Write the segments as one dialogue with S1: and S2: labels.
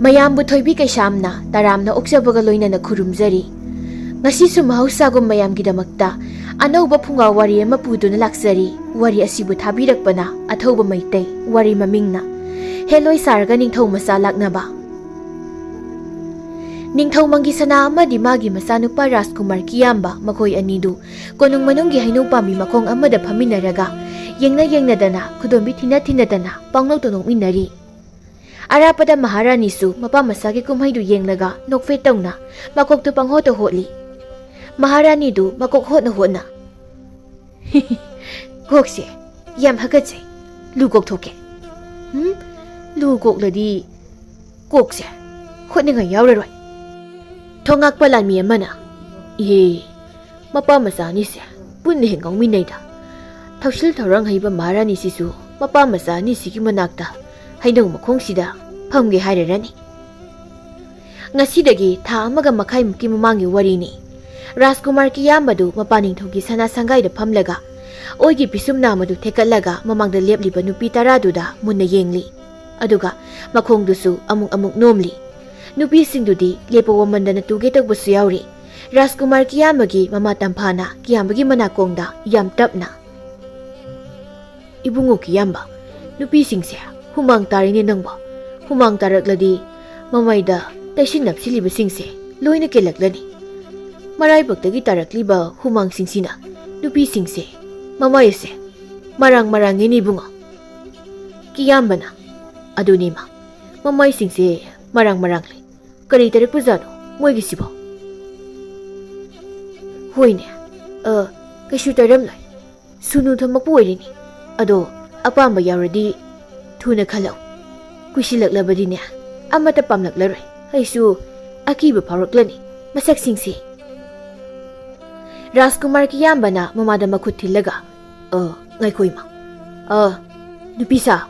S1: ꯃꯌꯥꯝꯕꯨ ꯊꯣꯏꯕꯤ ꯀꯩꯁꯥꯝꯅ ꯇꯔꯥꯝꯅ ꯑꯣꯛꯆꯕꯒ ꯂꯣꯏꯅꯅ ꯈꯨꯔꯨꯝꯖꯔꯤ꯫ ꯉꯁꯤꯁꯨ ꯃꯍꯧꯁꯥꯒꯨꯝ ꯃꯌꯥꯝꯒꯤꯗꯃꯛꯇ ꯑꯅꯧꯕ ꯐꯨꯡꯒꯥ ꯋꯥꯔꯤ ꯑꯃ ꯄꯨꯗꯨꯅ ꯂꯥꯛꯆꯔꯤ꯫ ꯋꯥꯔꯤ ꯑꯁꯤꯕꯨ ꯊꯥꯕꯤꯔꯛꯄꯅ ꯑꯊꯧꯕ ꯃꯩꯇꯩ, ꯋꯥꯔꯤ ꯃꯃꯤꯡꯅ ꯍꯦꯂꯣꯏ ꯁꯥꯔꯒ ꯅꯤꯡꯊꯧ ꯃꯆꯥ ꯂꯥꯛꯅꯕ꯫ ꯅꯤꯡꯊꯧ ꯃꯪꯒꯤꯁꯅꯥ ꯑꯃꯗꯤ ꯃꯥꯒꯤ ꯃꯆꯥꯅꯨꯄꯥ ꯔꯥꯖꯀꯨꯃꯥꯔ ꯀꯤꯌꯥꯝꯕ ꯃꯈꯣꯏ ꯑꯅꯤꯗꯨ ꯀꯣꯅꯨꯡ ꯃꯅꯨꯡꯒꯤ ꯍꯩꯅꯧ ꯄꯥꯝꯕꯤ ꯃꯈꯣꯡ ꯑꯃꯗ ꯐꯝꯃꯤꯟꯅꯔꯒ ꯌꯦꯡꯅꯗꯅ ꯈꯨꯗꯣꯝꯕꯤ ꯊꯤꯅꯗꯅ ꯄꯪꯅꯣꯛꯇ ꯅꯣꯛꯃꯤꯟꯅꯔꯤ꯫ ꯑꯔꯥꯞꯄꯗ ꯃꯍꯥꯔꯥꯅꯤꯁꯨ ꯃꯄꯥ ꯃꯆꯥꯒꯤ ꯀꯨꯝꯍꯩꯗꯨ ꯌꯦꯡꯂꯒ ꯅꯣꯛꯐꯦꯠ ꯇꯧꯅ ꯃꯀꯣꯛꯇꯨ ꯄꯪꯍꯣꯠꯇ ꯍꯣꯠꯂꯤ꯫ ꯃꯍꯥꯔꯥꯅꯤꯗꯨ ꯃꯀꯣꯛ ꯍꯣꯠꯅ ꯀꯣꯛꯁꯦ ꯌꯥꯝ ꯍꯥꯒꯠꯆꯩ, ꯂꯨ ꯀꯣꯛꯊꯣꯛꯀꯦ꯫ ꯂꯨ ꯀꯣꯛꯂꯗꯤ ꯀꯣꯛꯁꯦ ꯍꯣꯠꯅꯤꯡꯉꯥꯏ ꯌꯥꯎꯔꯔꯣꯏ꯫ ꯊꯣꯉꯥꯛꯄ ꯂꯥꯟꯃꯤ ꯑꯃꯅ, ꯏꯍꯦ, ꯃꯄꯥ ꯃꯆꯥ ꯑꯅꯤꯁꯦ ꯄꯨꯟꯅ ꯍꯦꯛ ꯉꯥꯎꯃꯤꯟꯅꯩꯗ꯫ ꯊꯧꯁꯤꯜ ꯊꯧꯔꯥꯡ ꯍꯩꯕ ꯃꯍꯥꯔꯥꯅꯤꯁꯤꯁꯨ ꯃꯄꯥ ꯃꯆꯥ ꯑꯅꯤꯁꯤꯒꯤ ꯃꯅꯥꯛꯇ ꯍꯩꯅꯧ ꯃꯈꯣꯡꯁꯤꯗ ꯐꯝꯒꯦ ꯍꯥꯏꯔꯔꯅꯤ꯫ ꯉꯁꯤꯗꯒꯤ ꯊꯥ ꯑꯃꯒ ꯃꯈꯥꯏꯃꯨꯛꯀꯤ ꯃꯃꯥꯡꯒꯤ ꯋꯥꯔꯤꯅꯤ꯫ ꯔꯥꯖꯀꯨꯃꯥꯔ ꯀꯤꯌꯥꯝꯕꯗꯨ ꯃꯄꯥꯅꯤꯡꯊꯧꯒꯤ ꯁꯅꯥ ꯁꯪꯒꯥꯏꯗ ꯐꯝꯂꯒ ꯑꯣꯏꯒꯤ ꯄꯤꯁꯨꯝ ꯅꯥꯝꯃꯗꯨ ꯊꯦꯛꯀꯠꯂꯒ ꯃꯃꯥꯡꯗ ꯂꯦꯞꯂꯤꯕ ꯅꯨꯄꯤ 10ꯗꯨꯗ ꯃꯨꯟꯅ ꯌꯦꯡꯂꯤ꯫ ꯑꯗꯨꯒ ꯃꯈꯣꯡꯗꯨꯁꯨ ꯑꯃꯨꯛ ꯅꯣꯝꯂꯤ꯫ ꯅꯨꯄꯤꯁꯤꯡꯗꯨꯗꯤ ꯂꯦꯞꯄ ꯋꯥꯃꯟꯗꯅ ꯇꯨꯒꯦ ꯇꯧꯕꯁꯨ ꯌꯥꯎꯔꯤ꯫ ꯔꯥꯖꯀꯨꯃꯥꯔ ꯀꯤꯌꯥꯝꯕꯒꯤ ꯃꯃꯥ ꯇꯝꯐꯥꯅ ꯀꯤꯌꯥꯝꯕꯒꯤ ꯃꯅꯥꯀꯣꯡꯗ ꯌꯥꯝ ꯇꯞꯅ, ꯏꯕꯨꯡꯉꯣ ꯀꯤꯌꯥꯝꯕ, ꯅꯨꯄꯤꯁꯤꯡꯁꯦ ꯍꯨꯃꯥꯡ ꯇꯥꯔꯤꯅꯦ ꯅꯪꯕꯣ꯫ ꯍꯨꯃꯥꯡ ꯇꯥꯔꯛꯂꯗꯤ ꯃꯃꯩꯗ ꯇꯩꯁꯤꯟ ꯅꯞꯁꯤꯜꯂꯤꯕꯁꯤꯡꯁꯦ ꯂꯣꯏꯅ ꯀꯦꯜꯂꯛꯂꯅꯤ꯫ ꯃꯔꯥꯏꯕꯛꯇꯒꯤ ꯇꯥꯔꯛꯂꯤꯕ ꯍꯨꯃꯥꯡꯁꯤꯡꯁꯤꯅ ꯅꯨꯄꯤꯁꯤꯡꯁꯦ ꯃꯃꯩꯁꯦ ꯃꯔꯥꯡꯉꯤꯅꯦ ꯏꯕꯨꯡꯉꯣ꯫ ꯀꯤꯌꯥꯝꯕꯅ, ꯑꯗꯨꯅꯦꯃ, ꯃꯃꯩꯁꯤꯡꯁꯦ ꯃꯔꯥꯡꯂꯤ꯫ ꯀꯔꯤ ꯇꯥꯔꯛꯄꯖꯥꯠꯅꯣ ꯃꯣꯏꯒꯤꯁꯤꯕꯣ? ꯍꯣꯏꯅꯦ, ꯀꯩꯁꯨ ꯇꯥꯔꯝꯂꯣꯏ, ꯁꯨꯅꯨ ꯊꯣꯝꯃꯛꯄ ꯑꯣꯏꯔꯤꯅꯤ꯫ ꯑꯗꯣ ꯑꯄꯥꯝꯕ ꯌꯥꯎꯔꯗꯤ ꯊꯨꯅ ꯈꯜꯂꯧ꯫ ꯀꯨꯏꯁꯤꯜꯂꯛꯂꯕꯗꯤꯅꯦ ꯑꯃꯠꯇ ꯄꯥꯝꯂꯛꯂꯔꯣꯏ꯫ ꯑꯩꯁꯨ ꯑꯀꯤꯕ ꯐꯥꯎꯔꯛꯂꯅꯤ ꯃꯁꯛꯁꯤꯡꯁꯤ꯫ ꯔꯥꯖꯀꯨꯃꯥꯔ ꯀꯤꯌꯥꯝꯕꯅ ꯃꯃꯥꯗ ꯃꯈꯨꯠ ꯊꯤꯜꯂꯒ, ꯉꯥꯏꯈꯣ ꯏꯃꯥ, ꯅꯨꯄꯤꯁꯥ꯫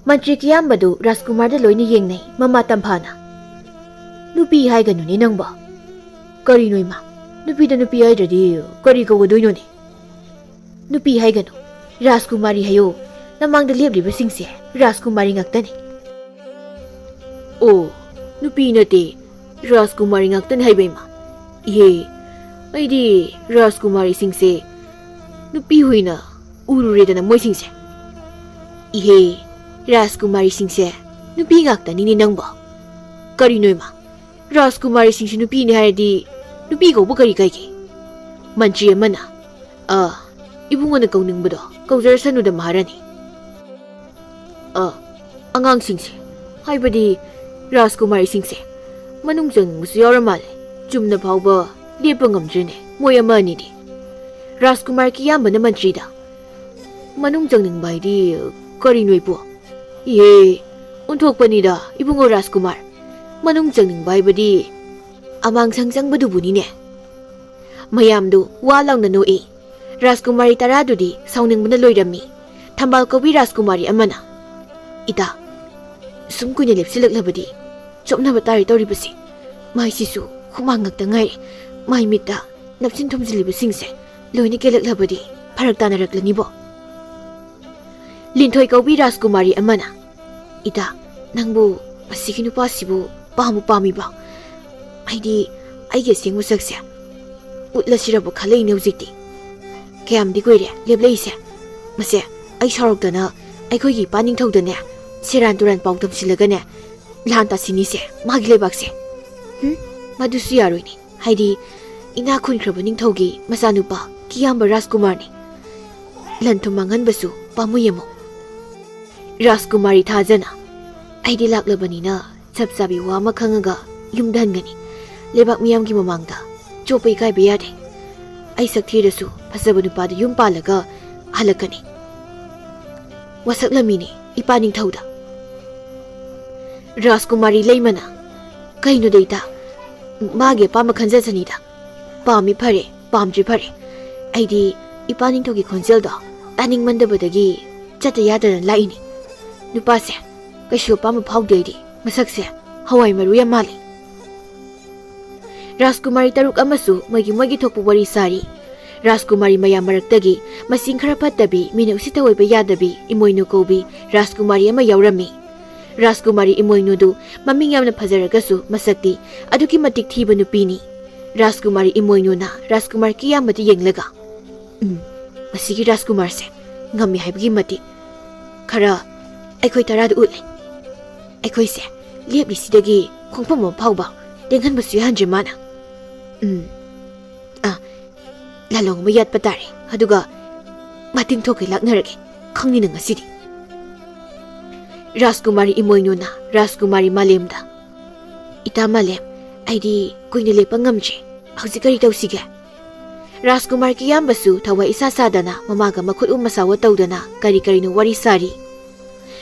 S1: ꯃꯟꯇ꯭ꯔꯤ ꯀꯤꯌꯥꯝꯕꯗꯨ ꯔꯥꯖꯀꯨꯃꯥꯔꯗ ꯂꯣꯏꯅ ꯌꯦꯡꯅꯩ ꯃꯃꯥ ꯇꯝꯐꯥꯅ꯫ ꯅꯨꯄꯤ ꯍꯥꯏꯒꯅꯨꯅꯦ ꯅꯪꯕꯣ꯫ ꯀꯔꯤꯅꯣ ꯏꯃꯥ, ꯅꯨꯄꯤꯗ ꯅꯨꯄꯤ ꯍꯥꯏꯗ꯭ꯔꯗꯤ ꯀꯔꯤ ꯀꯧꯒꯗꯣꯏꯅꯣꯅꯦ? ꯅꯨꯄꯤ ꯍꯥꯏꯒꯅꯨ, ꯔꯥꯖꯀꯨꯃꯥꯔꯤ ꯍꯥꯏꯌꯣ꯫ ꯅꯃꯥꯡꯗ ꯂꯦꯞꯂꯤꯕꯁꯤꯡꯁꯦ ꯔꯥꯖꯀꯨꯃꯥꯔꯤ ꯉꯥꯛꯇꯅꯤ꯫ ꯑꯣ, ꯅꯨꯄꯤ ꯅꯠꯇꯦ, ꯔꯥꯖꯀꯨꯃꯥꯔꯤ ꯉꯥꯛꯇꯅꯤ ꯍꯥꯏꯕ ꯏꯃꯥ꯫ ꯏꯍꯦ, ꯑꯩꯗꯤ ꯔꯥꯖꯀꯨꯃꯥꯔꯤꯁꯤꯡꯁꯦ ꯅꯨꯄꯤ ꯑꯣꯏꯅ ꯎꯔꯨꯔꯦꯗꯅ ꯃꯣꯏꯁꯤꯡꯁꯦ꯫ ꯏꯍꯦ, ꯔꯥꯖꯀꯨꯃꯥꯔꯤꯁꯤꯡꯁꯦ ꯅꯨꯄꯤ ꯉꯥꯛꯇꯅꯤꯅꯦ ꯅꯪꯕꯣ꯫ ꯀꯔꯤꯅꯣ ꯏꯃꯥ, ꯔꯥꯖꯀꯨꯃꯥꯔꯤꯁꯤꯡꯁꯦ ꯅꯨꯄꯤꯅꯤ ꯍꯥꯏꯔꯗꯤ ꯅꯨꯄꯤ ꯀꯧꯕ ꯀꯔꯤ ꯀꯥꯏꯒꯦ? ꯃꯟꯇ꯭ꯔꯤ ꯑꯃꯅ, ꯏꯕꯨꯡꯉꯣꯅ ꯀꯧꯅꯤꯡꯕꯗꯣ ꯀꯧꯖꯔꯁꯅꯨꯗ ꯃꯍꯥꯔꯥꯅꯤ꯫ ꯑꯉꯥꯡꯁꯤꯡꯁꯦ, ꯍꯥꯏꯕꯗꯤ ꯔꯥꯖꯀꯨꯃꯥꯔꯤꯁꯤꯡꯁꯦ ꯃꯅꯨꯡ ꯆꯪꯅꯤꯡꯕꯁꯨ ꯌꯥꯎꯔ ꯃꯥꯜꯂꯦ꯫ ꯆꯨꯝꯅ ꯐꯥꯎꯕ ꯂꯦꯞꯄ ꯉꯝꯗ꯭ꯔꯦꯅꯦ ꯃꯣꯏ ꯑꯃ ꯑꯅꯤꯗꯤ꯫ ꯔꯥꯖꯀꯨꯃꯥꯔ ꯀꯤꯌꯥꯝꯕꯅ ꯃꯟꯇ꯭ꯔꯤꯗ, ꯃꯅꯨꯡ ꯆꯪꯅꯤꯡꯕ ꯍꯥꯏꯗꯤ ꯀꯔꯤꯅꯣ ꯏꯄꯨ? ꯏꯍꯦ, ꯑꯣꯟꯊꯣꯛꯄꯅꯤꯗ ꯏꯕꯨꯡꯉꯣ ꯔꯥꯖꯀꯨꯃꯥꯔ꯫ ꯃꯅꯨꯡ ꯆꯪꯅꯤꯡꯕ ꯍꯥꯏꯕꯗꯤ ꯑꯃꯥꯡꯁꯪ ꯆꯪꯕꯗꯨꯕꯨꯅꯤꯅꯦ꯫ ꯃꯌꯥꯝꯗꯨ ꯋꯥ ꯂꯥꯎꯅ ꯅꯣꯛꯏ꯫ ꯔꯥꯖꯀꯨꯃꯥꯔꯤ 10ꯗꯨꯗꯤ ꯁꯥꯎꯅꯤꯡꯕꯅ ꯂꯣꯏꯔꯝꯃꯤ꯫ ꯊꯝꯕꯥꯜ ꯀꯧꯕꯤ ꯔꯥꯖꯀꯨꯃꯥꯔꯤ ꯑꯃꯅ, ꯏꯇꯥ, ꯁꯨꯝ ꯀꯨꯏꯅ ꯂꯦꯞꯁꯤꯜꯂꯛꯂꯕꯗꯤ ꯆꯣꯞꯅꯕ ꯇꯥꯔꯤ ꯇꯧꯔꯤꯕꯁꯤ꯫ ꯃꯥꯏꯁꯤꯁꯨ ꯍꯨꯃꯥꯡ ꯉꯛꯇ ꯉꯥꯏꯔꯦ꯫ ꯃꯥꯏ ꯃꯤꯠꯇ ꯅꯞꯁꯤꯟ ꯊꯣꯝꯖꯤꯜꯂꯤꯕꯁꯤꯡꯁꯦ ꯂꯣꯏꯅ ꯀꯦꯜꯂꯛꯂꯕꯗꯤ ꯐꯔꯛ ꯇꯥꯅꯔꯛꯂꯅꯤꯕꯣ꯫ ꯂꯤꯟꯊꯣꯏ ꯀꯧꯕꯤ ꯔꯥꯖꯀꯨꯃꯥꯔꯤ ꯑꯃꯅ, ꯏꯇꯥ, ꯅꯪꯕꯨ ꯃꯁꯤꯒꯤ ꯅꯨꯄꯥꯁꯤꯕꯨ ꯄꯥꯝꯃꯤꯕ? ꯑꯩꯗꯤ ꯑꯩꯒꯤ ꯑꯁꯦꯡꯕ ꯁꯛꯁꯦ ꯎꯠꯂꯁꯤꯔꯕꯨ ꯈꯜꯂꯛꯏꯅꯦ ꯍꯧꯖꯤꯛꯇꯤ꯫ ꯀꯌꯥꯝꯗꯤ ꯀꯨꯏꯔꯦ ꯂꯦꯞꯂꯛꯏꯁꯦ꯫ ꯃꯁꯦ ꯑꯩ ꯁꯥꯎꯔꯛꯇꯅ ꯑꯩꯈꯣꯏꯒꯤ ꯏꯄꯥꯅꯤꯡꯊꯧꯗꯅꯦ ꯁꯦꯔꯥꯟ ꯇꯨꯔꯥꯟ ꯄꯥꯎ ꯇꯝꯁꯤꯜꯂꯒꯅꯦ ꯂꯥꯟ ꯇꯥꯁꯤꯅꯤꯁꯦ ꯃꯥꯒꯤ ꯂꯩꯕꯥꯛꯁꯦ꯫ ꯃꯗꯨꯁꯨ ꯌꯥꯔꯣꯏꯅꯦ, ꯍꯥꯏꯗꯤ ꯏꯅꯥꯛ ꯈꯨꯟꯈ꯭ꯔꯕ ꯅꯤꯡꯊꯧꯒꯤ ꯃꯆꯥꯅꯨꯄꯥ ꯀꯤꯌꯥꯝꯕ ꯔꯥꯖꯀꯨꯃꯥꯔꯅꯤ꯫ ꯂꯟ ꯊꯨꯝ ꯃꯥꯡꯍꯟꯕꯁꯨ ꯄꯥꯝꯃꯨꯏ ꯑꯃꯨꯛ꯫ ꯔꯥꯖꯀꯨꯃꯥꯔꯤ ꯊꯥꯖꯅ, ꯑꯩꯗꯤ ꯂꯥꯛꯂꯕꯅꯤꯅ ꯆꯞ ꯆꯥꯕꯤ ꯋꯥ ꯑꯃ ꯈꯪꯉꯒ ꯌꯨꯝꯗ ꯍꯟꯒꯅꯤ꯫ ꯂꯩꯕꯥꯛ ꯃꯤꯌꯥꯝꯒꯤ ꯃꯃꯥꯡꯗ ꯆꯣꯞꯄ ꯏꯀꯥꯏꯕ ꯌꯥꯗꯦ꯫ ꯑꯩ ꯁꯛ ꯊꯤꯔꯁꯨ ꯐꯖꯕ ꯅꯨꯄꯥꯗ ꯌꯨꯝ ꯄꯥꯜꯂꯒ ꯍꯜꯂꯛꯀꯅꯤ꯫ ꯋꯥꯁꯛꯂꯝꯃꯤꯅꯦ ꯏꯄꯥꯅꯤꯡꯊꯧꯗ꯫ ꯔꯥꯖꯀꯨꯃꯥꯔꯤ ꯂꯩꯃꯅ, ꯀꯩꯅꯣꯗ ꯏꯇꯥ, ꯃꯥꯒꯤ ꯑꯄꯥꯝꯕ ꯈꯟꯖꯁꯅꯤꯗ꯫ ꯄꯥꯝꯃꯤ ꯐꯔꯦ, ꯄꯥꯝꯗ꯭ꯔꯤ ꯐꯔꯦ꯫ ꯑꯩꯗꯤ ꯏꯄꯥꯅꯤꯡꯊꯧꯒꯤ ꯈꯣꯟꯖꯦꯜꯗꯣ ꯇꯥꯅꯤꯡꯃꯟꯗꯕꯗꯒꯤ ꯆꯠꯇ ꯌꯥꯗꯅ ꯂꯥꯛꯏꯅꯤ꯫ ꯅꯨꯄꯥꯁꯦ ꯀꯩꯁꯨ ꯑꯄꯥꯝꯕ ꯐꯥꯎꯗꯦ ꯑꯩꯗꯤ꯫ ꯃꯁꯛꯁꯦ ꯍꯋꯥꯏ ꯃꯔꯨ ꯌꯥꯝ ꯃꯥꯜꯂꯤ꯫ ꯔꯥꯖꯀꯨꯃꯥꯔꯤ 10 ꯑꯃꯁꯨ ꯃꯣꯏꯒꯤ ꯊꯣꯛꯄ ꯋꯥꯔꯤ ꯁꯥꯔꯤ꯫ ꯔꯥꯖꯀꯨꯃꯥꯔꯤ ꯃꯌꯥꯝ ꯃꯔꯛꯇꯒꯤ ꯃꯁꯤꯡ ꯈꯔ ꯐꯠꯇꯕꯤ, ꯃꯤꯅ ꯎꯁꯤꯠꯇ ꯑꯣꯏꯕ ꯌꯥꯗꯕꯤ, ꯏꯃꯣꯏꯅꯨ ꯀꯧꯕꯤ ꯔꯥꯖꯀꯨꯃꯥꯔꯤ ꯑꯃ ꯌꯥꯎꯔꯝꯃꯤ꯫ ꯔꯥꯖꯀꯨꯃꯥꯔꯤ ꯏꯃꯣꯏꯅꯨꯗꯨ ꯃꯃꯤꯡ ꯌꯥꯝꯅ ꯐꯖꯔꯒꯁꯨ ꯃꯁꯛꯇꯤ ꯑꯗꯨꯛꯀꯤ ꯃꯇꯤꯛ ꯊꯤꯕ ꯅꯨꯄꯤꯅꯤ꯫ ꯔꯥꯖꯀꯨꯃꯥꯔꯤ ꯏꯃꯣꯏꯅꯨꯅ ꯔꯥꯖꯀꯨꯃꯥꯔ ꯀꯤꯌꯥꯝꯕꯗ ꯌꯦꯡꯂꯒ ꯃꯁꯤꯒꯤ ꯔꯥꯖꯀꯨꯃꯥꯔꯁꯦ ꯉꯝꯃꯤ ꯍꯥꯏꯕꯒꯤ ꯃꯇꯤꯛ ꯈꯔ ꯑꯩꯈꯣꯏ ꯇꯔꯥꯗ ꯎꯠꯂꯦ꯫ ꯑꯩꯈꯣꯏꯁꯦ ꯂꯦꯞꯂꯤꯁꯤꯗꯒꯤ ꯈꯣꯡꯐꯝ ꯑꯃ ꯐꯥꯎꯕ ꯂꯦꯡꯍꯟꯕꯁꯨ ꯌꯥꯍꯟꯗ꯭ꯔꯦ ꯃꯥꯅ꯫ ꯂꯥꯂꯣꯡ ꯑꯃ ꯌꯥꯠꯄ ꯇꯥꯔꯦ, ꯑꯗꯨꯒ ꯃꯇꯤꯡ ꯊꯣꯛꯀꯩ ꯂꯥꯛꯅꯔꯒꯦ ꯈꯪꯅꯤꯅ ꯉꯁꯤꯗꯤ꯫ ꯔꯥꯖꯀꯨꯃꯥꯔꯤ ꯏꯃꯣꯏꯅꯨꯅ ꯔꯥꯖꯀꯨꯃꯥꯔꯤ ꯃꯥꯂꯦꯝꯗ ꯏꯇꯥ ꯃꯥꯂꯦꯝ, ꯑꯩꯗꯤ ꯀꯨꯏꯅ ꯂꯦꯞꯄ ꯉꯝꯗ꯭ꯔꯦ, ꯍꯧꯖꯤꯛ ꯀꯔꯤ ꯇꯧꯁꯤꯒꯦ? ꯔꯥꯖꯀꯨꯃꯥꯔ ꯀꯤꯌꯥꯝꯕꯁꯨ ꯊꯋꯥꯏ ꯏꯁꯥ ꯁꯥꯗꯅ ꯃꯃꯥꯒ ꯃꯈꯨꯠ ꯃꯁꯥꯋ ꯇꯧꯗꯅ ꯀꯔꯤ ꯀꯔꯤꯅꯣ ꯋꯥꯔꯤ ꯁꯥꯔꯤ꯫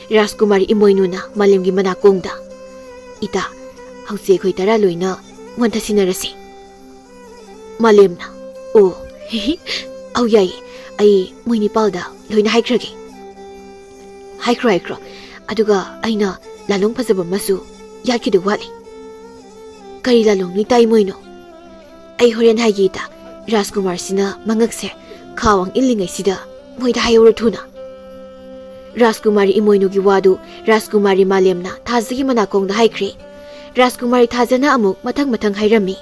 S1: ꯔꯥꯖꯀꯨꯃꯥꯔꯤ ꯏꯃꯣꯏꯅꯨꯅ ꯃꯥꯂꯦꯝꯒꯤ ꯃꯅꯥꯀꯣꯡꯗ ꯏꯇꯥ, ꯍꯧꯖꯤꯛ ꯑꯩꯈꯣꯏ ꯇꯔꯥ ꯂꯣꯏꯅ ꯋꯥꯟꯊꯁꯤꯟꯅꯔꯁꯤ꯫ ꯃꯥꯂꯦꯝꯅ ꯑꯧ ꯌꯥꯏꯌꯦ, ꯑꯩ ꯃꯣꯏ ꯅꯤꯄꯥꯜꯗ ꯂꯣꯏꯅ ꯍꯥꯏꯈ꯭ꯔꯒꯦ꯫ ꯍꯥꯏꯈ꯭ꯔꯣ, ꯑꯗꯨꯒ ꯑꯩꯅ ꯂꯥꯂꯣꯡ ꯐꯖꯕ ꯑꯃꯁꯨ ꯌꯥꯠꯈꯤꯗꯧ ꯋꯥꯠꯂꯤ꯫ ꯀꯔꯤ ꯂꯥꯂꯣꯡꯅꯣ ꯏꯇꯥ ꯏꯃꯣꯏꯅꯨ? ꯑꯩ ꯍꯣꯔꯦꯟ ꯍꯥꯏꯒꯦ ꯏꯇꯥ꯫ ꯔꯥꯖꯀꯨꯃꯥꯔꯁꯤꯅ ꯃꯉꯛꯁꯦ ꯈꯥꯋꯥꯡ ꯏꯜꯂꯤꯉꯩꯁꯤꯗ ꯃꯣꯏꯗ ꯍꯥꯏꯍꯧꯔꯣ ꯊꯨꯅ꯫ ꯔꯥꯖꯀꯨꯃꯥꯔꯤ ꯏꯃꯣꯏꯅꯨꯒꯤ ꯋꯥꯗꯨ ꯔꯥꯖꯀꯨꯃꯥꯔꯤ ꯃꯥꯂꯦꯝꯅ ꯊꯥꯖꯒꯤ ꯃꯅꯥꯀꯣꯡꯗ ꯍꯥꯏꯈ꯭ꯔꯦ꯫ ꯔꯥꯖꯀꯨꯃꯥꯔꯤ ꯊꯥꯖꯅ ꯑꯃꯨꯛ ꯃꯊꯪ ꯍꯥꯏꯔꯝꯃꯤ꯫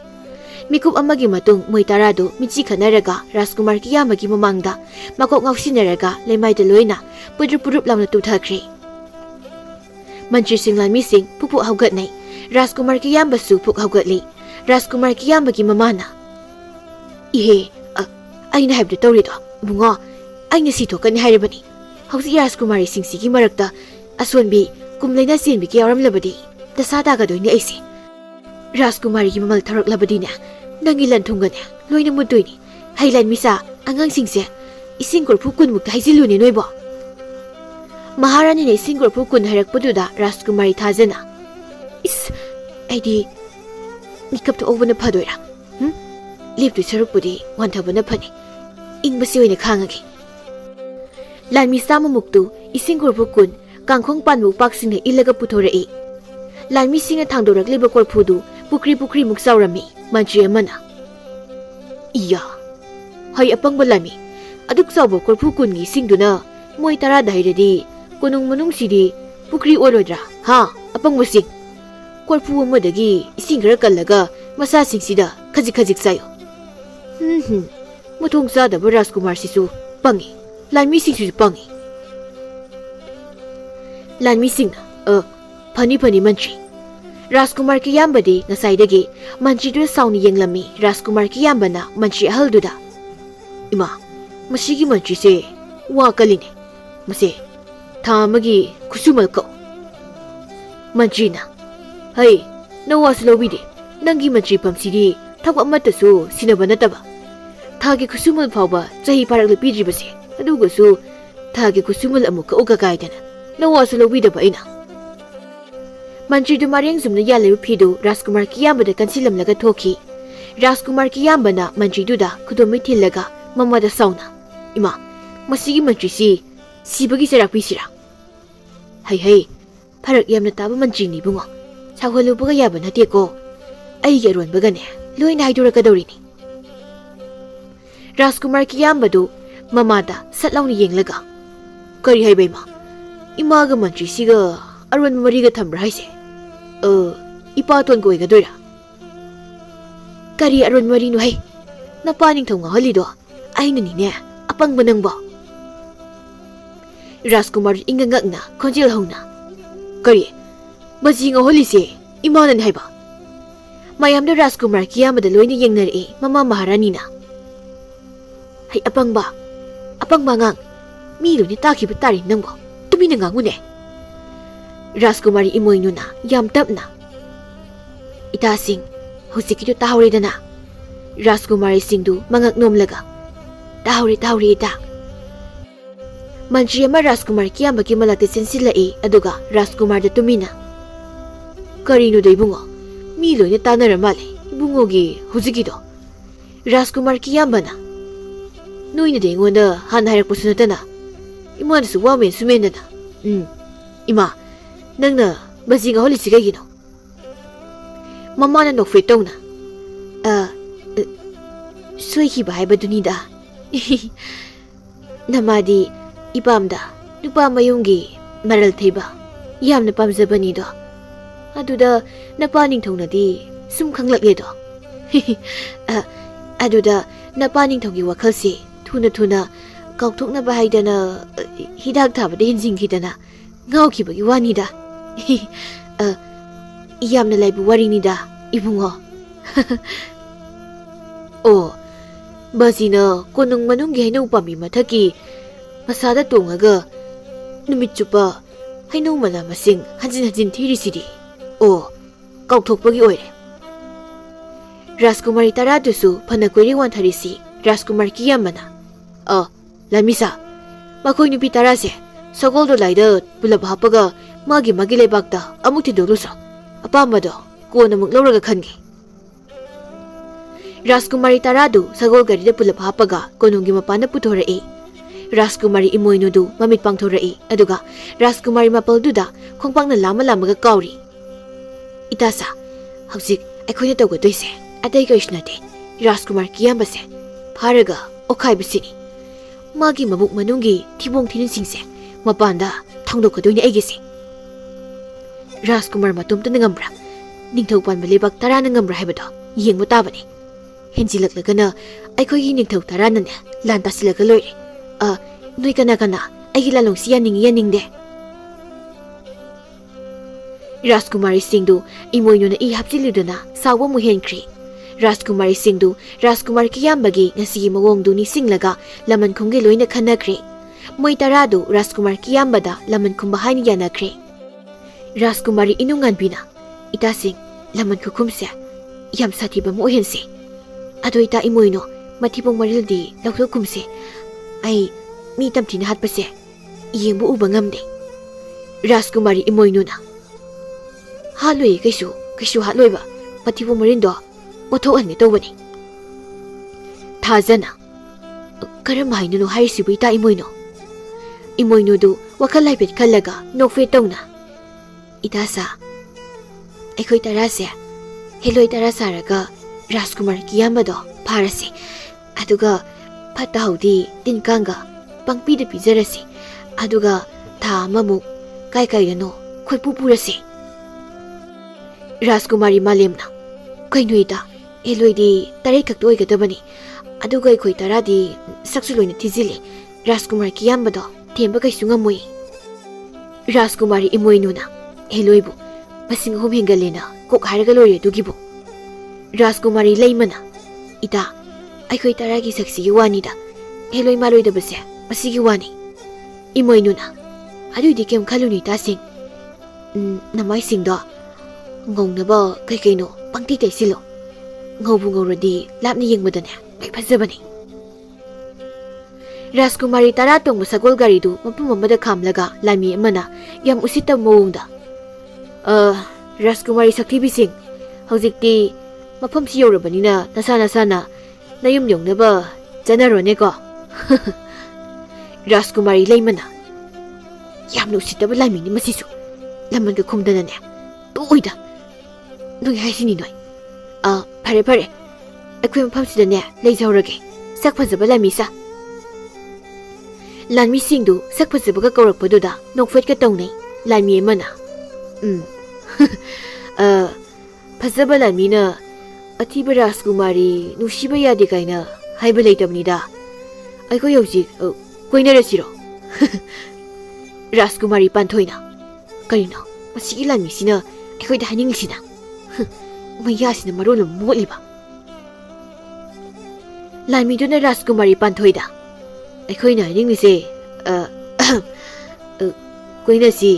S1: ꯃꯤꯀꯨꯞ ꯑꯃꯒꯤ ꯃꯇꯨꯡ ꯃꯣꯏ ꯇꯔꯥꯗꯨ ꯃꯤꯠꯆꯤ ꯈꯠꯅꯔꯒ ꯔꯥꯖꯀꯨꯃꯥꯔ ꯀꯤꯌꯥꯝꯕꯒꯤ ꯃꯃꯥꯡꯗ ꯃꯀꯣꯛ ꯉꯥꯎꯁꯤꯟꯅꯔꯒ ꯂꯩꯃꯥꯏꯗ ꯂꯣꯏꯅ ꯄꯨꯗ꯭ꯔꯨꯞ ꯂꯥꯎꯅ ꯇꯨꯊꯈ꯭ꯔꯦ꯫ ꯃꯟꯇ꯭ꯔꯤꯁꯤꯡ ꯂꯥꯟꯃꯤꯁꯤꯡ ꯄꯨꯛ ꯍꯧꯒꯠꯅꯩ꯫ ꯔꯥꯖꯀꯨꯃꯥꯔ ꯀꯤꯌꯥꯝꯕꯁꯨ ꯄꯨꯛ ꯍꯧꯒꯠꯂꯤ꯫ ꯔꯥꯖꯀꯨꯃꯥꯔ ꯀꯤꯌꯥꯝꯕꯒꯤ ꯃꯃꯥꯅ ꯏꯍꯦ, ꯑꯩꯅ ꯍꯥꯏꯕꯗꯨ ꯇꯧꯔꯤꯗꯣ ꯏꯕꯨꯡꯉꯣ, ꯑꯩꯅ ꯁꯤ ꯊꯣꯛꯀꯅꯤ ꯍꯥꯏꯔꯕꯅꯤ꯫ ꯍꯧꯖꯤꯛ ꯔꯥꯖꯀꯨꯃꯥꯔꯤꯁꯤꯡꯁꯤꯒꯤ ꯃꯔꯛꯇ ꯑꯁꯣꯟꯕꯤ ꯀꯨꯝꯂꯩꯅ ꯆꯦꯟꯕꯤꯒ ꯌꯥꯎꯔꯝꯂꯕꯗꯤ ꯗꯁꯥ ꯇꯥꯒꯗꯣꯏꯅꯤ ꯑꯩꯁꯦ꯫ ꯔꯥꯖꯀꯨꯃꯥꯔꯤꯒꯤ ꯃꯃꯜ ꯊꯧꯔꯛꯂꯕꯗꯤꯅꯦ, ꯅꯪꯒꯤ ꯂꯟ ꯊꯨꯝꯒꯅꯦ ꯂꯣꯏꯅ ꯃꯨꯠꯇꯣꯏꯅꯤ꯫ ꯍꯩ ꯂꯟꯃꯤꯁꯥ, ꯑꯉꯥꯡꯁꯤꯡꯁꯦ ꯏꯁꯤꯡ ꯀꯣꯔꯐꯨ 10ꯃꯨꯛꯇ ꯍꯩꯖꯤꯜꯂꯨꯅꯦ ꯅꯣꯏꯕꯣ꯫ ꯃꯍꯥꯔꯥꯅꯤꯅ ꯏꯁꯤꯡ ꯀꯣꯔꯐꯨ 10 ꯍꯥꯏꯔꯛꯄꯗꯨꯗ ꯔꯥꯖꯀꯨꯃꯥꯔꯤ ꯊꯥꯖꯅ ꯏꯁ, ꯑꯩꯗꯤ ꯃꯤꯀꯞ ꯊꯣꯛꯍꯧꯕꯅ ꯐꯗꯣꯏꯔꯥ? ꯂꯦꯞꯇꯣꯏ ꯁꯔꯨꯛꯄꯨꯗꯤ ꯋꯥꯟꯊꯕꯅ ꯐꯅꯤ, ꯏꯪꯕꯁꯤ ꯑꯣꯏꯅ ꯈꯥꯡꯉꯒꯦ꯫ ꯂꯥꯟꯃꯤ 100ꯃꯨꯛꯇꯨ ꯏꯁꯤꯡ ꯀꯣꯔꯐꯨ 10 ꯀꯥꯡꯈꯣꯡ ꯄꯥꯟꯕ ꯎꯄꯥꯛꯁꯤꯡꯅ ꯏꯜꯂꯒ ꯄꯨꯊꯣꯔꯛꯏ꯫ ꯂꯥꯟꯃꯤꯁꯤꯡꯅ ꯊꯥꯡꯗꯣꯔꯛꯂꯤꯕ ꯀꯣꯔꯐꯨꯗꯨ ꯄꯨꯈ꯭ꯔꯤꯃꯨꯛ ꯆꯥꯎꯔꯝꯃꯤ꯫ ꯃꯟꯇ꯭ꯔꯤ ꯑꯃꯅ ꯏꯌꯥ, ꯍꯩ ꯑꯄꯪꯕ ꯂꯥꯟꯃꯤ, ꯑꯗꯨꯛ ꯆꯥꯎꯕ ꯀꯣꯔꯐꯨ 10ꯒꯤ ꯏꯁꯤꯡꯗꯨꯅ ꯃꯣꯏ 10ꯗ ꯍꯩꯔꯗꯤ ꯀꯣꯅꯨꯡ ꯃꯅꯨꯡꯁꯤꯗꯤ ꯄꯨꯈ꯭ꯔꯤ ꯑꯣꯏꯔꯣꯏꯗ꯭ꯔꯥ? ꯑꯄꯪꯕꯁꯤꯡ, ꯀꯣꯔꯐꯨ ꯑꯃꯗꯒꯤ ꯏꯁꯤꯡ ꯈꯔ ꯀꯜꯂꯒ ꯃꯆꯥꯁꯤꯡꯁꯤꯗ ꯈꯖꯤꯛ ꯆꯥꯏꯌꯣ꯫ ꯃꯊꯣꯡ ꯆꯥꯗꯕ ꯔꯥꯖꯀꯨꯃꯥꯔꯁꯤꯁꯨ ꯄꯪꯉꯤ, ꯂꯥꯟꯃꯤꯁꯤꯡꯁꯤꯁꯨ ꯄꯪꯉꯤ꯫ ꯂꯥꯟꯃꯤꯁꯤꯡꯅ ꯐꯅꯤ ꯃꯟꯇ꯭ꯔꯤ꯫ ꯔꯥꯖꯀꯨꯃꯥꯔ ꯀꯤꯌꯥꯝꯕꯗꯤ ꯉꯁꯥꯏꯗꯒꯤ ꯃꯟꯇ꯭ꯔꯤꯗꯨꯗ ꯁꯥꯎꯅ ꯌꯦꯡꯂꯝꯃꯤ꯫ ꯔꯥꯖꯀꯨꯃꯥꯔ ꯀꯤꯌꯥꯝꯕꯅ ꯃꯟꯇ꯭ꯔꯤ ꯑꯍꯜꯗꯨꯗ ꯏꯃꯥ, ꯃꯁꯤꯒꯤ ꯃꯟꯇ꯭ꯔꯤꯁꯦ ꯋꯥ ꯀꯜꯂꯤꯅꯦ, ꯃꯁꯦ ꯊꯥ ꯑꯃꯒꯤ ꯈꯨꯠꯁꯨꯃꯜ ꯀꯧ꯫ ꯃꯟꯇ꯭ꯔꯤꯅ ꯍꯩ, ꯅꯋꯥꯁꯨ ꯂꯧꯕꯤꯗꯦ, ꯅꯪꯒꯤ ꯃꯟꯇ꯭ꯔꯤꯐꯝꯁꯤꯗꯤ ꯊꯕꯛ ꯑꯃꯠꯇꯁꯨ ꯁꯤꯟꯅꯕ ꯅꯠꯇꯕ, ꯊꯥꯒꯤ ꯈꯨꯠꯁꯨꯃꯜ ꯐꯥꯎꯕ ꯆꯍꯤ ꯐꯥꯔꯛꯂ ꯄꯤꯗ꯭ꯔꯤꯕꯁꯦ, ꯑꯗꯨꯒꯁꯨ ꯊꯥꯒꯤ ꯈꯨꯠꯁꯨꯃꯜ ꯑꯃꯨꯛ ꯀꯛꯎꯒ ꯀꯥꯏꯗꯅ ꯅꯋꯥꯁꯨ ꯂꯧꯕꯤꯗꯕ ꯑꯩꯅ꯫ ꯃꯟꯇ꯭ꯔꯤꯗꯨ ꯃꯔꯦꯡ ꯆꯨꯝꯅ ꯌꯥꯜꯂꯤꯕ ꯐꯤꯗꯨ ꯔꯥꯖꯀꯨꯃꯥꯔ ꯀꯤꯌꯥꯝꯕꯗ ꯀꯟꯁꯤꯜꯂꯝꯂꯒ ꯊꯣꯛꯈꯤ꯫ ꯔꯥꯖꯀꯨꯃꯥꯔ ꯀꯤꯌꯥꯝꯕꯅ ꯃꯟꯇ꯭ꯔꯤꯗꯨꯗ ꯈꯨꯗꯣꯝꯕꯤ ꯊꯤꯜꯂꯒ ꯃꯃꯥꯗ ꯁꯥꯎꯅ ꯏꯃꯥ, ꯃꯁꯤꯒꯤ ꯃꯟꯇ꯭ꯔꯤꯁꯤ ꯁꯤꯕꯒꯤ ꯆꯩꯔꯥꯛ ꯄꯤꯁꯤꯔꯥ? ꯍꯩ, ꯐꯔꯛ ꯌꯥꯝꯅ ꯇꯥꯕ ꯃꯟꯇ꯭ꯔꯤꯅꯤ ꯏꯕꯨꯡꯉꯣ, ꯁꯥꯎꯍꯜꯂꯨꯕꯒ ꯌꯥꯕ ꯅꯠꯇꯦꯀꯣ, ꯑꯩꯒꯤ ꯑꯔꯣꯟꯕꯒꯅꯦ ꯂꯣꯏꯅ ꯍꯥꯏꯗꯣꯔꯛꯀꯗꯧꯔꯤꯅꯤ꯫ ꯔꯥꯖꯀꯨꯃꯥꯔ ꯀꯤꯌꯥꯝꯕꯗꯨ ꯃꯃꯥꯗ ꯁꯠ ꯂꯥꯎꯅ ꯌꯦꯡꯂꯒ ꯀꯔꯤ ꯍꯥꯏꯕ ꯏꯃꯥ? ꯏꯃꯥꯒ ꯃꯟꯇ꯭ꯔꯤꯁꯤꯒ ꯑꯔꯣꯟꯕ ꯃꯔꯤꯒ ꯊꯝꯕ꯭ꯔꯥ ꯍꯥꯏꯁꯦ? ꯏꯄꯥꯇꯣꯟꯒ ꯑꯣꯏꯒꯗꯣꯏꯔꯥ? ꯀꯔꯤ ꯑꯔꯣꯟꯕ ꯃꯔꯤꯅꯣ ꯍꯩ? ꯅꯄꯥ ꯅꯤꯡꯊꯧ ꯉꯥꯎꯍꯜꯂꯤꯗꯣ ꯑꯩꯅꯅꯤꯅꯦ, ꯑꯄꯪꯕ ꯅꯪꯕꯣ꯫ ꯔꯥꯖꯀꯨꯃꯥꯔ ꯏꯪꯉ ꯉꯛꯅ ꯈꯣꯟꯖꯦꯜ ꯍꯧꯅ ꯀꯔꯤ? ꯃꯁꯤ ꯉꯥꯎꯍꯜꯂꯤꯁꯦ ꯏꯃꯥꯅꯅꯤ ꯍꯥꯏꯕ? ꯃꯌꯥꯝꯗ ꯔꯥꯖꯀꯨꯃꯥꯔ ꯀꯤꯌꯥꯝꯕꯗ ꯂꯣꯏꯅ ꯌꯦꯡꯅꯔꯛꯏ꯫ ꯃꯃꯥ ꯃꯍꯥꯔꯥꯅꯤꯅ ꯍꯩ ꯑꯄꯪꯕ ꯑꯉꯥꯡ, ꯃꯤ ꯂꯣꯏꯅ ꯇꯥꯈꯤꯕ ꯇꯥꯔꯤ ꯅꯪꯕꯣ, ꯇꯨꯃꯤꯟꯅ ꯉꯥꯡꯉꯨꯅꯦ꯫ ꯔꯥꯖꯀꯨꯃꯥꯔꯤ ꯏꯃꯣꯏꯅꯨꯅ ꯌꯥꯝ ꯇꯞꯅ ꯏꯇꯥꯁꯤꯡ, ꯍꯧꯖꯤꯛꯀꯤꯗꯨ ꯇꯥꯍꯧꯔꯦꯗꯅ? ꯔꯥꯖꯀꯨꯃꯥꯔꯤꯁꯤꯡꯗꯨ ꯃꯉꯛ ꯅꯣꯝꯂꯒ ꯇꯥꯍꯧꯔꯦ ꯏꯇꯥ꯫ ꯃꯟꯇ꯭ꯔꯤ ꯑꯃ ꯔꯥꯖꯀꯨꯃꯥꯔ ꯀꯤꯌꯥꯝꯕꯒꯤ ꯃꯅꯥꯛꯇ ꯆꯦꯟꯁꯤꯜꯂꯛꯏ, ꯑꯗꯨꯒ ꯔꯥꯖꯀꯨꯃꯥꯔꯗ ꯇꯨꯃꯤꯟꯅ ꯀꯔꯤꯅꯣꯗ ꯏꯕꯨꯡꯉꯣ, ꯃꯤ ꯂꯣꯏꯅ ꯇꯥꯟꯅꯔ ꯃꯥꯜꯂꯦ ꯏꯕꯨꯡꯉꯣꯒꯤ ꯍꯧꯖꯤꯛꯀꯤꯗꯣ꯫ ꯔꯥꯖꯀꯨꯃꯥꯔ ꯀꯤꯌꯥꯝꯕꯅ ꯅꯣꯏꯅꯗꯤ ꯑꯩꯉꯣꯟꯗ ꯍꯥꯟꯅ ꯍꯥꯏꯔꯛꯄꯁꯨ ꯅꯠꯇꯅ ꯏꯃꯥꯗꯁꯨ ꯋꯥ ꯃꯦꯟꯁꯨ ꯃꯦꯟꯗꯅ ꯏꯃꯥ, ꯅꯪꯅ ꯃꯁꯤ ꯉꯥꯎꯍꯜꯂꯤꯁꯤ ꯀꯩꯒꯤꯅꯣ? ꯃꯃꯥꯅ ꯅꯣꯛꯐꯦꯠ ꯇꯧꯅ ꯁꯣꯏꯈꯤꯕ ꯍꯥꯏꯕꯗꯨꯅꯤꯗ꯫ ꯅꯃꯥꯗꯤ ꯏꯄꯥꯝꯗ ꯅꯨꯄꯥ ꯃꯌꯨꯝꯒꯤ ꯃꯔꯜ ꯊꯩꯕ ꯌꯥꯝꯅ ꯄꯥꯝꯖꯕꯅꯤꯗꯣ ꯑꯗꯨꯗ ꯅꯄꯥ ꯅꯤꯡꯊꯧꯅꯗꯤ ꯁꯨꯝ ꯈꯪꯂꯛꯂꯦꯗꯣ ꯑꯗꯨꯗ ꯅꯄꯥ ꯅꯤꯡꯊꯧꯒꯤ ꯋꯥꯈꯜꯁꯤ ꯊꯨꯅ ꯀꯥꯎꯊꯣꯛꯅꯕ ꯍꯥꯏꯗꯅ ꯍꯤꯗꯥꯛ ꯊꯥꯕꯗ ꯍꯦꯟꯖꯤꯟꯈꯤꯗꯅ ꯉꯥꯎꯈꯤꯕꯒꯤ ꯋꯥꯅꯤꯗ ꯌꯥꯝꯅ ꯂꯥꯏꯕ ꯋꯥꯔꯤꯅꯤꯗ 이붕어. 마지나 꼬능 마능기 해노 밤이 마타기 마사다 똥아가 누밋 쭈빠 해노 마나마싱 한진 티리시리. 까우톡박이 오이래. 라스쿠마리 따라두수 파나코리 완타리시 라스쿠마리 기야마나. 라미사 마코이 누피 따라세 서골도 라이더 불러봐 하빠가 마기 레박다 아무티 도루서 아빠마도 कोन मुक लौरगा खनगे राजकुमारी तारादु सगोल गरीदा पुलप हापगा कोनुंगी मपाना पुथोरई राजकुमारी इमोइनुदु ममित पांगथोरई अदुगा राजकुमारी मपलदुदा खोंपांगना लामगा काउरी इतासा हौजिक अखोइना तौगदोइसे अतै कइसनाते राजकुमार कियामबसे फारगा ओखाइबसिनी मागी मबुक मनुंगी थिबोंग थिनिसिंगसे मपानदा थांदोकदोइने आइगेसे राजकुमार मतुमतन ngambra निंथौ पानबा लेबाक तराना ngambra हाइबदो येंगबो ताबने हेंजिलकलगना अखोइगी निंथौ तरानाने लान तासिलगा लोइरे नोइ कना आइगी लालोंसि यानिंदे राजकुमारी सिंधु इमोइनुना इ हापचिलुदना सावो मुहेनख्री राजकुमारी सिंधु राजकुमार कियामबगी ngasiगी मवोंगदु निसिंगलगा लमन खुंगे लोइना खनख्रे मोइ तरादु राजकुमार कियामबदा लमन खुंबा हाइनि यानाख्रे राजकुमारी इनुंगानबिना इतासिंग लमन खुखुमसे याम साथीबा मोहेनसे अदो इता इमोइनो मथिबोंग मरिलदी लौथो खुमसे आई मी तमथिना हातपसे येंबु उबा ngamde राजकुमारी इमोइनुना हालोय कैसु हालोयबा मथिबोंग मरिndo ओथो हनगे तौबनी थाजना करम हाइनुनो हाइसिबु इता इमोइनुदु वखल लाइबेट खल्लगा नोफे तौना इतासा अखोई तरासे हेलोई तरा सारगा राजकुमार कियामबदो फारसे अदुगा फत्ता हौदी तिनकांगा पंगपीद पिजरसे अदुगा था अममुक काइनो खोइपु पुरसे राजकुमारी मालेमना कैनुइदा हेलोइदी तरै खक्तो ओइगदबनी अदुगा अखोई तरादी सक्सु लोइना थिजिले राजकुमार कियामबदो थेंबा कैसु ngамoi राजकुमारी इमोइनुना हेलोइबु मसिंग होम हेंगलेना कोक हारगा लोरे दुगिबो राजकुमारी लेमना इता अखोई तरागी सक्सी वानीदा हेलोई मालोइदबसे मसिगी वानी इमोइनुना अदुइदि केम खलुनी तासिंग नमाई सिंगदो ngौनबा कैनो पंक्ति तैसिलो ngौबु ngौरदी लापनी येंगबदने बै फजबनी राजकुमारी तरा तोंग सगोल गारीदु मपुम ममदा खामलगा लामी अमना याम उसिता मोंगदा राजकुमारी सक्तिबी सिंह हौजिकती मफम सि यौरबनिना नसाना नयुम यौनबा जनरोनेको राजकुमारी लेमना यामनु उसितबा लामिनि मसिसु लमनगा खुमदनने तोइदा नोइ हाइसिनि नोइ फरे अखोइ मफमसिदने लेजौरगे सक फजबा लामिसा लामी सिंधु सक फजबगा कौरकपदुदा नोकफेटका तौनै लामी अमना फजबा लामीना अथिबा राजकुमारी नुसिबा यादे काइना हाइबा लेतबनिदा अखोइ हौजिक कोइनरसिरो राजकुमारी पान्थोइना करिनो मसिगी लामीसिना अखोइदा हाइनिंगसिना मैयासिना मरोल मोलिबा लामीदुना राजकुमारी पान्थोइदा अखोइना हाइनिंगसे कोइनसी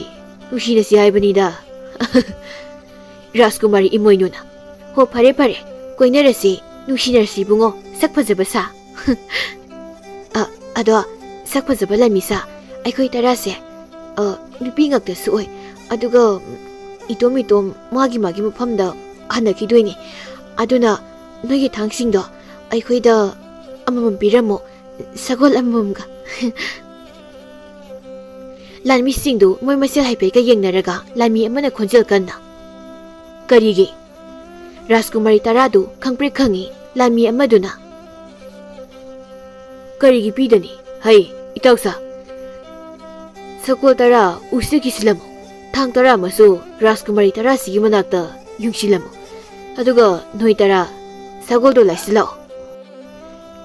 S1: नुसिनसी हाइबनिदा राजकुमारी इमोइनुना हो फरे कोइनरसी नुसिनरसी बुंगो सक फजबा सा अदो सक फजबा लामीसा अखोइ तरासे नुपी ngaktasu oi aduga itom magi mafamda hanakidoi aduna noigi thangsingdo अखोइदा अमम पिरमो सगोल अममगा लामी सिंधु मोय मसेल हाइपेका येंगनरगा लामी अमना खोंजेल कन्ना करिगे राजकुमारी तरादु खंगप्रे खंगी लामी अमदुना करिगी पीदनी हाय इताउसा सकोल तरा उसे किसलमो ꯊꯥꯡ 10 ꯑꯃꯁꯨ ꯔꯥꯖꯀꯨꯃꯥꯔꯤ 10 ꯁꯤꯒꯤ ꯃꯅꯥꯛꯇ ꯌꯨꯡꯁꯤꯜꯂꯝꯃꯨ ꯑꯗꯨꯒ ꯅꯣꯏ 10 ꯁꯒꯣꯜꯗꯣ ꯂꯥꯏꯁꯤꯜꯂꯛꯑꯣ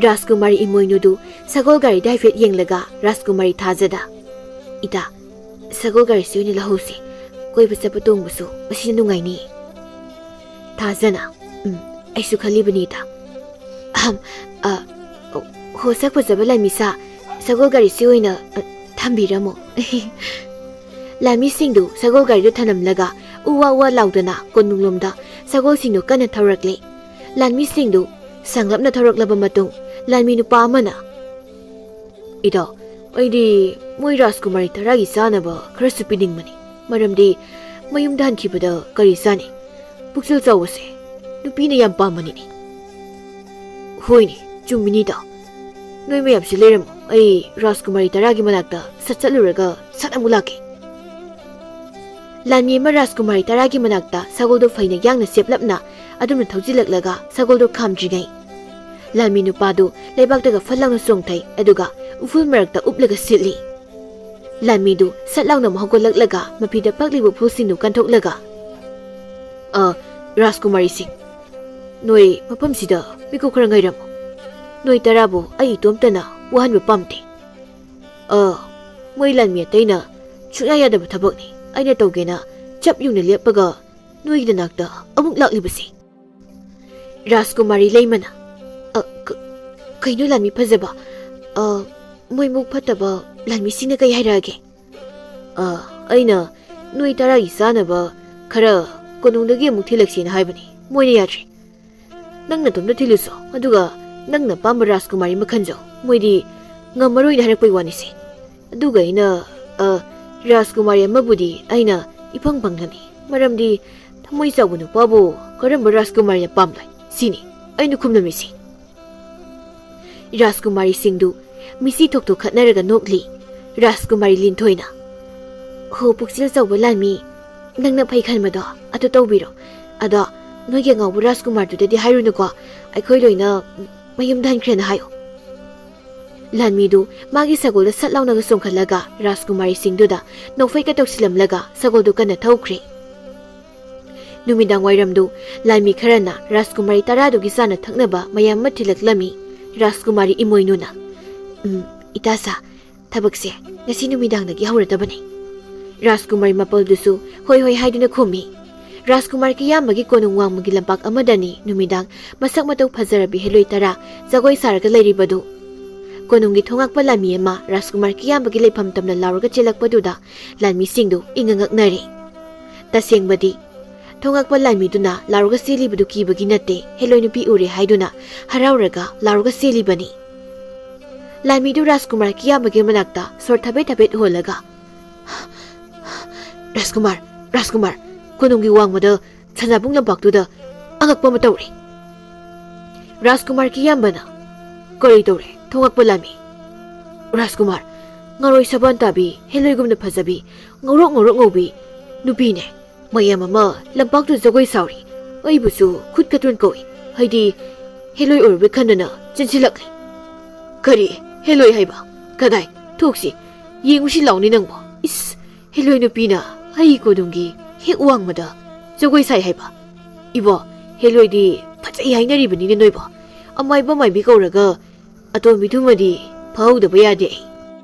S1: ꯔꯥꯖꯀꯨꯃꯥꯔꯤ ꯏꯃꯣꯏꯅꯨꯗꯨ ꯁꯒꯣꯜ ꯒꯥꯔꯤꯗ ꯍꯥꯏꯐꯦꯠ ꯌꯦꯡꯂꯒ ꯔꯥꯖꯀꯨꯃꯥꯔꯤ ꯊꯥꯖꯗ ꯏꯇꯥ ꯁꯒꯣꯜ ꯒꯥꯔꯤꯁꯤ ꯑꯣꯏꯅ ꯂꯧꯍꯧꯁꯤ ꯀꯣꯏꯕ ꯆꯠꯄ ꯇꯣꯡꯕꯁꯨ ꯃꯁꯤꯅ ꯅꯨꯡꯉꯥꯏꯅꯤ ꯊꯥꯖꯅ ꯑꯩꯁꯨ ꯈꯜꯂꯤꯕꯅꯤ ꯏꯇꯥ ꯍꯣ ꯁꯛ ꯐꯖꯕ ꯂꯥꯟꯃꯤꯁꯥ ꯁꯒꯣꯜ ꯒꯥꯔꯤꯁꯤ ꯑꯣꯏꯅ ꯊꯝꯕꯤꯔꯝꯃꯣ ꯂꯥꯟꯃꯤꯁꯤꯡꯗꯨ ꯁꯒꯣꯜ ꯒꯥꯔꯤꯗꯨ ꯊꯅꯝꯂꯒ ꯎꯋꯥ ꯎꯋꯥ ꯂꯥꯎꯗꯅ ꯀꯣꯅꯨꯡꯂꯣꯝꯗ ꯁꯒꯣꯜꯁꯤꯡꯗꯨ ꯀꯟꯅ ꯊꯧꯔꯛꯂꯤ ꯂꯥꯟꯃꯤꯁꯤꯡꯗꯨ ꯁꯪꯂꯞꯅ ꯊꯧꯔꯛꯂꯕ ꯃꯇꯨꯡ ꯂꯥꯟꯃꯤ ꯅꯨꯄꯥ ꯑꯃꯅ ꯏꯇꯥꯎ ꯑꯩꯗꯤ ꯃꯣꯏ ꯔꯥꯖꯀꯨꯃꯥꯔꯤ 10ꯒꯤ ꯆꯥꯅꯕ ꯈꯔꯁꯨ ꯄꯤꯅꯤꯡꯕꯅꯤ ꯃꯔꯝꯗꯤ ꯃꯌꯨꯝꯗ ꯍꯟꯈꯤꯕꯗ ꯀꯔꯤ ꯆꯥꯅꯤ ꯄꯨꯛꯆꯦꯜ ꯆꯥꯎꯕꯁꯦ ꯅꯨꯄꯤꯅ ꯌꯥꯝ ꯄꯥꯝꯕꯅꯤꯅꯦ ꯍꯣꯏꯅꯦ ꯆꯨꯝꯃꯤꯅꯤ ꯏꯇꯥꯎ ꯅꯣꯏ ꯃꯌꯥꯝꯁꯤ ꯂꯩꯔꯝꯃꯣ ꯑꯩ ꯔꯥꯖꯀꯨꯃꯥꯔꯤ 10ꯒꯤ ꯃꯅꯥꯛꯇ ꯆꯠꯂꯨꯔꯒ ꯁꯠ ꯑꯃꯨꯛ ꯂꯥꯛꯀꯦ ꯂꯥꯟꯃꯤ ꯑꯃ ꯔꯥꯖꯀꯨꯃꯥꯔꯤ 10ꯒꯤ ꯃꯅꯥꯛꯇ ꯁꯒꯣꯜꯗꯣ ꯐꯩꯅ ꯌꯥꯡꯅ ꯆꯦꯞꯂꯞꯅ ꯑꯗꯨꯝꯅ ꯊꯧꯖꯤꯜꯂꯛꯂꯒ ꯁꯒꯣꯜꯗꯣ ꯈꯥꯝꯗ꯭ꯔꯤꯉꯩ ꯂꯥꯟꯃꯤ ꯅꯨꯄꯥꯗꯨ ꯂꯩꯕꯥꯛꯇꯒ ꯐꯠ ꯂꯥꯎꯅ ꯆꯣꯡꯊꯩ ꯑꯗꯨꯒ ꯎꯐꯨꯜ ꯃꯔꯛꯇ ꯎꯞꯂꯒ ꯁꯤꯠꯂꯤ ꯂꯥꯟꯃꯤꯗꯨ ꯁꯠ ꯂꯥꯎꯅ ꯍꯧꯒꯠꯂꯛꯂꯒ ꯃꯐꯤꯗ ꯄꯛꯂꯤꯕ ꯎꯐꯨꯜꯁꯤꯡꯗꯨ ꯀꯟꯊꯣꯛꯂꯒ ꯔꯥꯖꯀꯨꯃꯥꯔꯤꯁꯤꯡ ꯅꯣꯏ ꯃꯐꯝꯁꯤꯗ ꯃꯤꯀꯨꯞ ꯈꯔ ꯉꯥꯏꯔꯝꯃꯣ ꯅꯣꯏ 10ꯕꯨ ꯑꯩ ꯏꯇꯣꯝꯇꯅ ꯋꯥꯍꯟꯕ ꯄꯥꯝꯗꯦ ꯃꯣꯏ ꯂꯥꯟꯃꯤ ꯑꯇꯩꯅ ꯁꯨꯡꯌꯥ ꯌꯥꯗꯕ ꯊꯕꯛꯅꯤ ꯑꯩꯅ ꯇꯧꯒꯦꯅ ꯆꯞ ꯌꯨꯡꯅ ꯂꯦꯞꯄꯒ ꯅꯣꯏꯒꯤ ꯅꯥꯛꯇ ꯑꯃꯨꯛ ꯂꯥꯛꯂꯤꯕꯁꯤ ꯔꯥꯖꯀꯨꯃꯥꯔꯤ ꯂꯩꯃꯅ ꯀꯩꯅꯣ ꯂꯥꯟꯃꯤ ꯐꯖꯕ ꯃꯣꯏꯃꯨꯛ ꯐꯠꯇꯕ ꯂꯥꯟꯃꯤꯁꯤꯡꯅ ꯀꯩ ꯍꯥꯏꯔꯛꯑꯒꯦ ꯑꯩꯅ ꯅꯣꯏ 10ꯒꯤ ꯆꯥꯅꯕ ꯈꯔ ꯀꯣꯅꯨꯡꯗꯒꯤ ꯑꯃꯨꯛ ꯊꯤꯜꯂꯛꯁꯤꯅ ꯍꯥꯏꯕꯅꯤ ꯃꯣꯏꯅ ꯌꯥꯗ꯭ꯔꯤ ꯅꯪ ꯅꯇꯣꯝꯇ ꯊꯤꯜꯂꯨꯁꯣ ꯑꯗꯨꯒ ꯅꯪꯅ ꯄꯥꯝꯕ ꯔꯥꯖꯀꯨꯃꯥꯔꯤ ꯃꯈꯟꯖꯧ ꯃꯣꯏꯗꯤ ꯉꯝꯃꯔꯣꯏꯅ ꯍꯥꯏꯔꯛꯄꯩ ꯋꯥꯅꯤꯁꯦ ꯑꯗꯨꯒ ꯑꯩꯅ ꯔꯥꯖꯀꯨꯃꯥꯔꯤ ꯑꯃꯕꯨꯗꯤ ꯑꯩꯅ ꯏꯐꯪ ꯐꯪꯒꯅꯤ ꯃꯔꯝꯗꯤ ꯊꯃꯣꯏ ꯆꯥꯎꯕ ꯅꯨꯄꯥꯕꯨ ꯀꯔꯝꯕ ꯔꯥꯖꯀꯨꯃꯥꯔꯤꯅ ꯄꯥꯝꯂꯣꯏ ꯁꯤꯅꯤ ꯑꯩꯅ ꯈꯨꯝꯂꯝꯃꯤꯁꯤ ꯔꯥꯖꯀꯨꯃꯥꯔꯤꯁꯤꯡꯗꯨ ꯃꯤꯁꯤ ꯊꯣꯛꯇꯣꯛ ꯈꯠꯅꯔꯒ ꯅꯣꯛꯂꯤ ꯔꯥꯖꯀꯨꯃꯥꯔꯤ ꯂꯤꯟꯊꯣꯏꯅ ꯍꯣ ꯄꯨꯛꯆꯦꯜ ꯆꯥꯎꯕ ꯂꯥꯟꯃꯤ ꯅꯪꯅ ꯐꯩ ꯈꯟꯕꯗꯣ ꯑꯗꯨ ꯇꯧꯕꯤꯔꯣ ꯑꯗꯣ ꯅꯣꯏꯒꯤ ꯑꯉꯥꯎꯕ ꯔꯥꯖꯀꯨꯃꯥꯔꯗꯨꯗꯗꯤ ꯍꯥꯏꯔꯨꯅꯨꯀꯣ ꯑꯩꯈꯣꯏ ꯂꯣꯏꯅ ꯃꯌꯨꯝꯗ ꯍꯟꯈ꯭ꯔꯦꯅ ꯍꯥꯏꯌꯣ ꯂꯥꯟꯃꯤꯗꯨ ꯃꯥꯒꯤ ꯁꯒꯣꯜꯗ ꯁꯠ ꯂꯥꯎꯅꯒ ꯆꯣꯡꯈꯠꯂꯒ ꯔꯥꯖꯀꯨꯃꯥꯔꯤꯁꯤꯡꯗꯨꯗ ꯅꯣꯛꯐꯩꯒ ꯇꯧꯁꯤꯜꯂꯝꯂꯒ ꯁꯒꯣꯜꯗꯨ ꯀꯟꯅ ꯊꯧꯈ꯭ꯔꯦ ꯅꯨꯃꯤꯗꯥꯡ ꯋꯥꯏꯔꯝꯗꯨ ꯂꯥꯟꯃꯤ ꯈꯔꯅ ꯔꯥꯖꯀꯨꯃꯥꯔꯤ 10ꯗꯨꯒꯤ ꯆꯥꯅ ꯊꯛꯅꯕ ꯃꯌꯥꯝ ꯑꯃ ꯊꯤꯜꯂꯛꯂꯝꯃꯤ ꯔꯥꯖꯀꯨꯃꯥꯔꯤ ꯏꯃꯣꯏꯅꯨꯅ ꯏꯇꯥꯁꯥ ꯊꯕꯛꯁꯦ ꯉꯁꯤ ꯅꯨꯃꯤꯗꯥꯡꯗꯒꯤ ꯍꯧꯔꯗꯕꯅꯤ ꯔꯥꯖꯀꯨꯃꯥꯔꯤ ꯃꯄꯜꯗꯨꯁꯨ ꯍꯣꯏ ꯍꯣꯏ ꯍꯥꯏꯗꯨꯅ ꯈꯨꯝꯃꯤ ꯔꯥꯖꯀꯨꯃꯥꯔꯤ ꯀꯤꯌꯥꯝꯕꯒꯤ ꯀꯣꯅꯨꯡ ꯋꯥꯡꯃꯒꯤ ꯂꯝꯄꯥꯛ ꯑꯃꯗꯅꯤ ꯅꯨꯃꯤꯗꯥꯡ ꯃꯁꯛ ꯃꯇꯧ ꯐꯖꯔꯕꯤ ꯍꯦꯂꯣꯏ 10 ꯖꯒꯣꯏ ꯁꯥꯔꯒ ꯂꯩꯔꯤꯕꯗꯨ ꯀꯣꯅꯨꯡꯒꯤ ꯊꯣꯉꯛꯄ ꯂꯥꯟꯃꯤ ꯑꯃ ꯔꯥꯖꯀꯨꯃꯥꯔꯤ ꯀꯤꯌꯥꯝꯕꯒꯤ ꯂꯩꯐꯝ ꯇꯝꯅ ꯂꯥꯎꯔꯒ ꯆꯦꯜꯂꯛꯄꯗꯨꯗ ꯂꯥꯟꯃꯤꯁꯤꯡꯗꯨ ꯏꯪꯉꯛꯅꯔꯤ ꯇꯁꯦꯡꯕꯗꯤ ꯊꯣꯉꯛꯄ ꯂꯥꯟꯃꯤꯗꯨꯅ ꯂꯥꯎꯔꯒ ꯆꯦꯜꯂꯤꯕꯗꯨ ꯀꯤꯕꯒꯤ ꯅꯠꯇꯦ ꯍꯦꯂꯣꯏ ꯅꯨꯄꯤ ꯎꯔꯦ ꯍꯥꯏꯗꯨꯅ ꯍꯔꯥꯎꯔꯒ ꯂꯥꯎꯔꯒ ꯆꯦꯜꯂꯤꯕꯅꯤ ꯂꯥꯟꯃꯤꯗꯨ ꯔꯥꯖꯀꯨꯃꯥꯔꯤ ꯀꯤꯌꯥꯝꯕꯒꯤ ꯃꯅꯥꯛꯇ ꯁꯣꯔ ꯊꯕꯦꯠ ꯊꯕꯦꯠ ꯍꯣꯜꯂꯒ ꯔꯥꯖꯀꯨꯃꯥꯔ ꯀꯣꯅꯨꯡꯒꯤ ꯋꯥꯡꯃꯗ ꯁꯅꯥꯕꯨꯡ ꯂꯝꯄꯥꯛꯇꯨꯗ ꯑꯉꯛꯄ ꯑꯃ ꯇꯧꯔꯦ ꯔꯥꯖꯀꯨꯃꯥꯔꯤ ꯀꯤꯌꯥꯝꯕꯅ ꯀꯔꯤ ꯇꯧꯔꯦ ꯊꯣꯉꯛꯄ ꯂꯥꯟꯃꯤ ꯔꯥꯖꯀꯨꯃꯥꯔ ꯉꯥꯔꯣꯏ ꯁꯕꯥꯟ ꯇꯥꯕꯤ ꯍꯦꯂꯣꯏꯒꯨꯝꯅ ꯐꯖꯕꯤ ꯉꯧꯔꯣꯛ ꯉꯧꯕꯤ ꯅꯨꯄꯤꯅꯦ ꯃꯌꯥꯝ ꯑꯃ ꯂꯝꯄꯥꯛꯇꯨ ꯖꯒꯣꯏ ꯁꯥꯎꯔꯤ ꯑꯩꯕꯨꯁꯨ ꯈꯨꯠ ꯀꯇꯨꯟ ꯀꯧꯏ ꯍꯥꯏꯗꯤ ꯍꯦꯂꯣꯏ ꯑꯣꯏꯔꯕ ꯈꯟꯗꯅ ꯆꯦꯟꯁꯤꯜꯂꯛꯂꯤ ꯀꯔꯤ ꯍꯦꯂꯣꯏ ꯍꯥꯏꯕ ꯀꯗꯥꯏ ꯊꯣꯛꯁꯤ ꯌꯦꯡꯉꯨꯁꯤ ꯂꯥꯎꯅꯤ ꯅꯪꯕꯣ ꯏꯁ ꯍꯦꯂꯣꯏ ꯅꯨꯄꯤꯅ ꯑꯩ ꯀꯣꯅꯨꯡꯒꯤ ꯍꯦꯛ ꯋꯥꯡꯃꯗ ꯖꯒꯣꯏ ꯁꯥꯏ ꯍꯥꯏꯕ ꯏꯕꯣ ꯍꯦꯂꯣꯏꯗꯤ ꯐꯖꯩ ꯍꯥꯏꯅꯔꯤꯕꯅꯤꯅꯦ ꯅꯣꯏꯕꯣ ꯑꯃꯥꯏꯕ ꯃꯥꯏꯕꯤ ꯀꯧꯔꯒ ꯑꯇꯣꯝꯕꯤꯗꯨꯃꯗꯤ ꯐꯍꯧꯗꯕ ꯌꯥꯗꯦ ꯑꯩ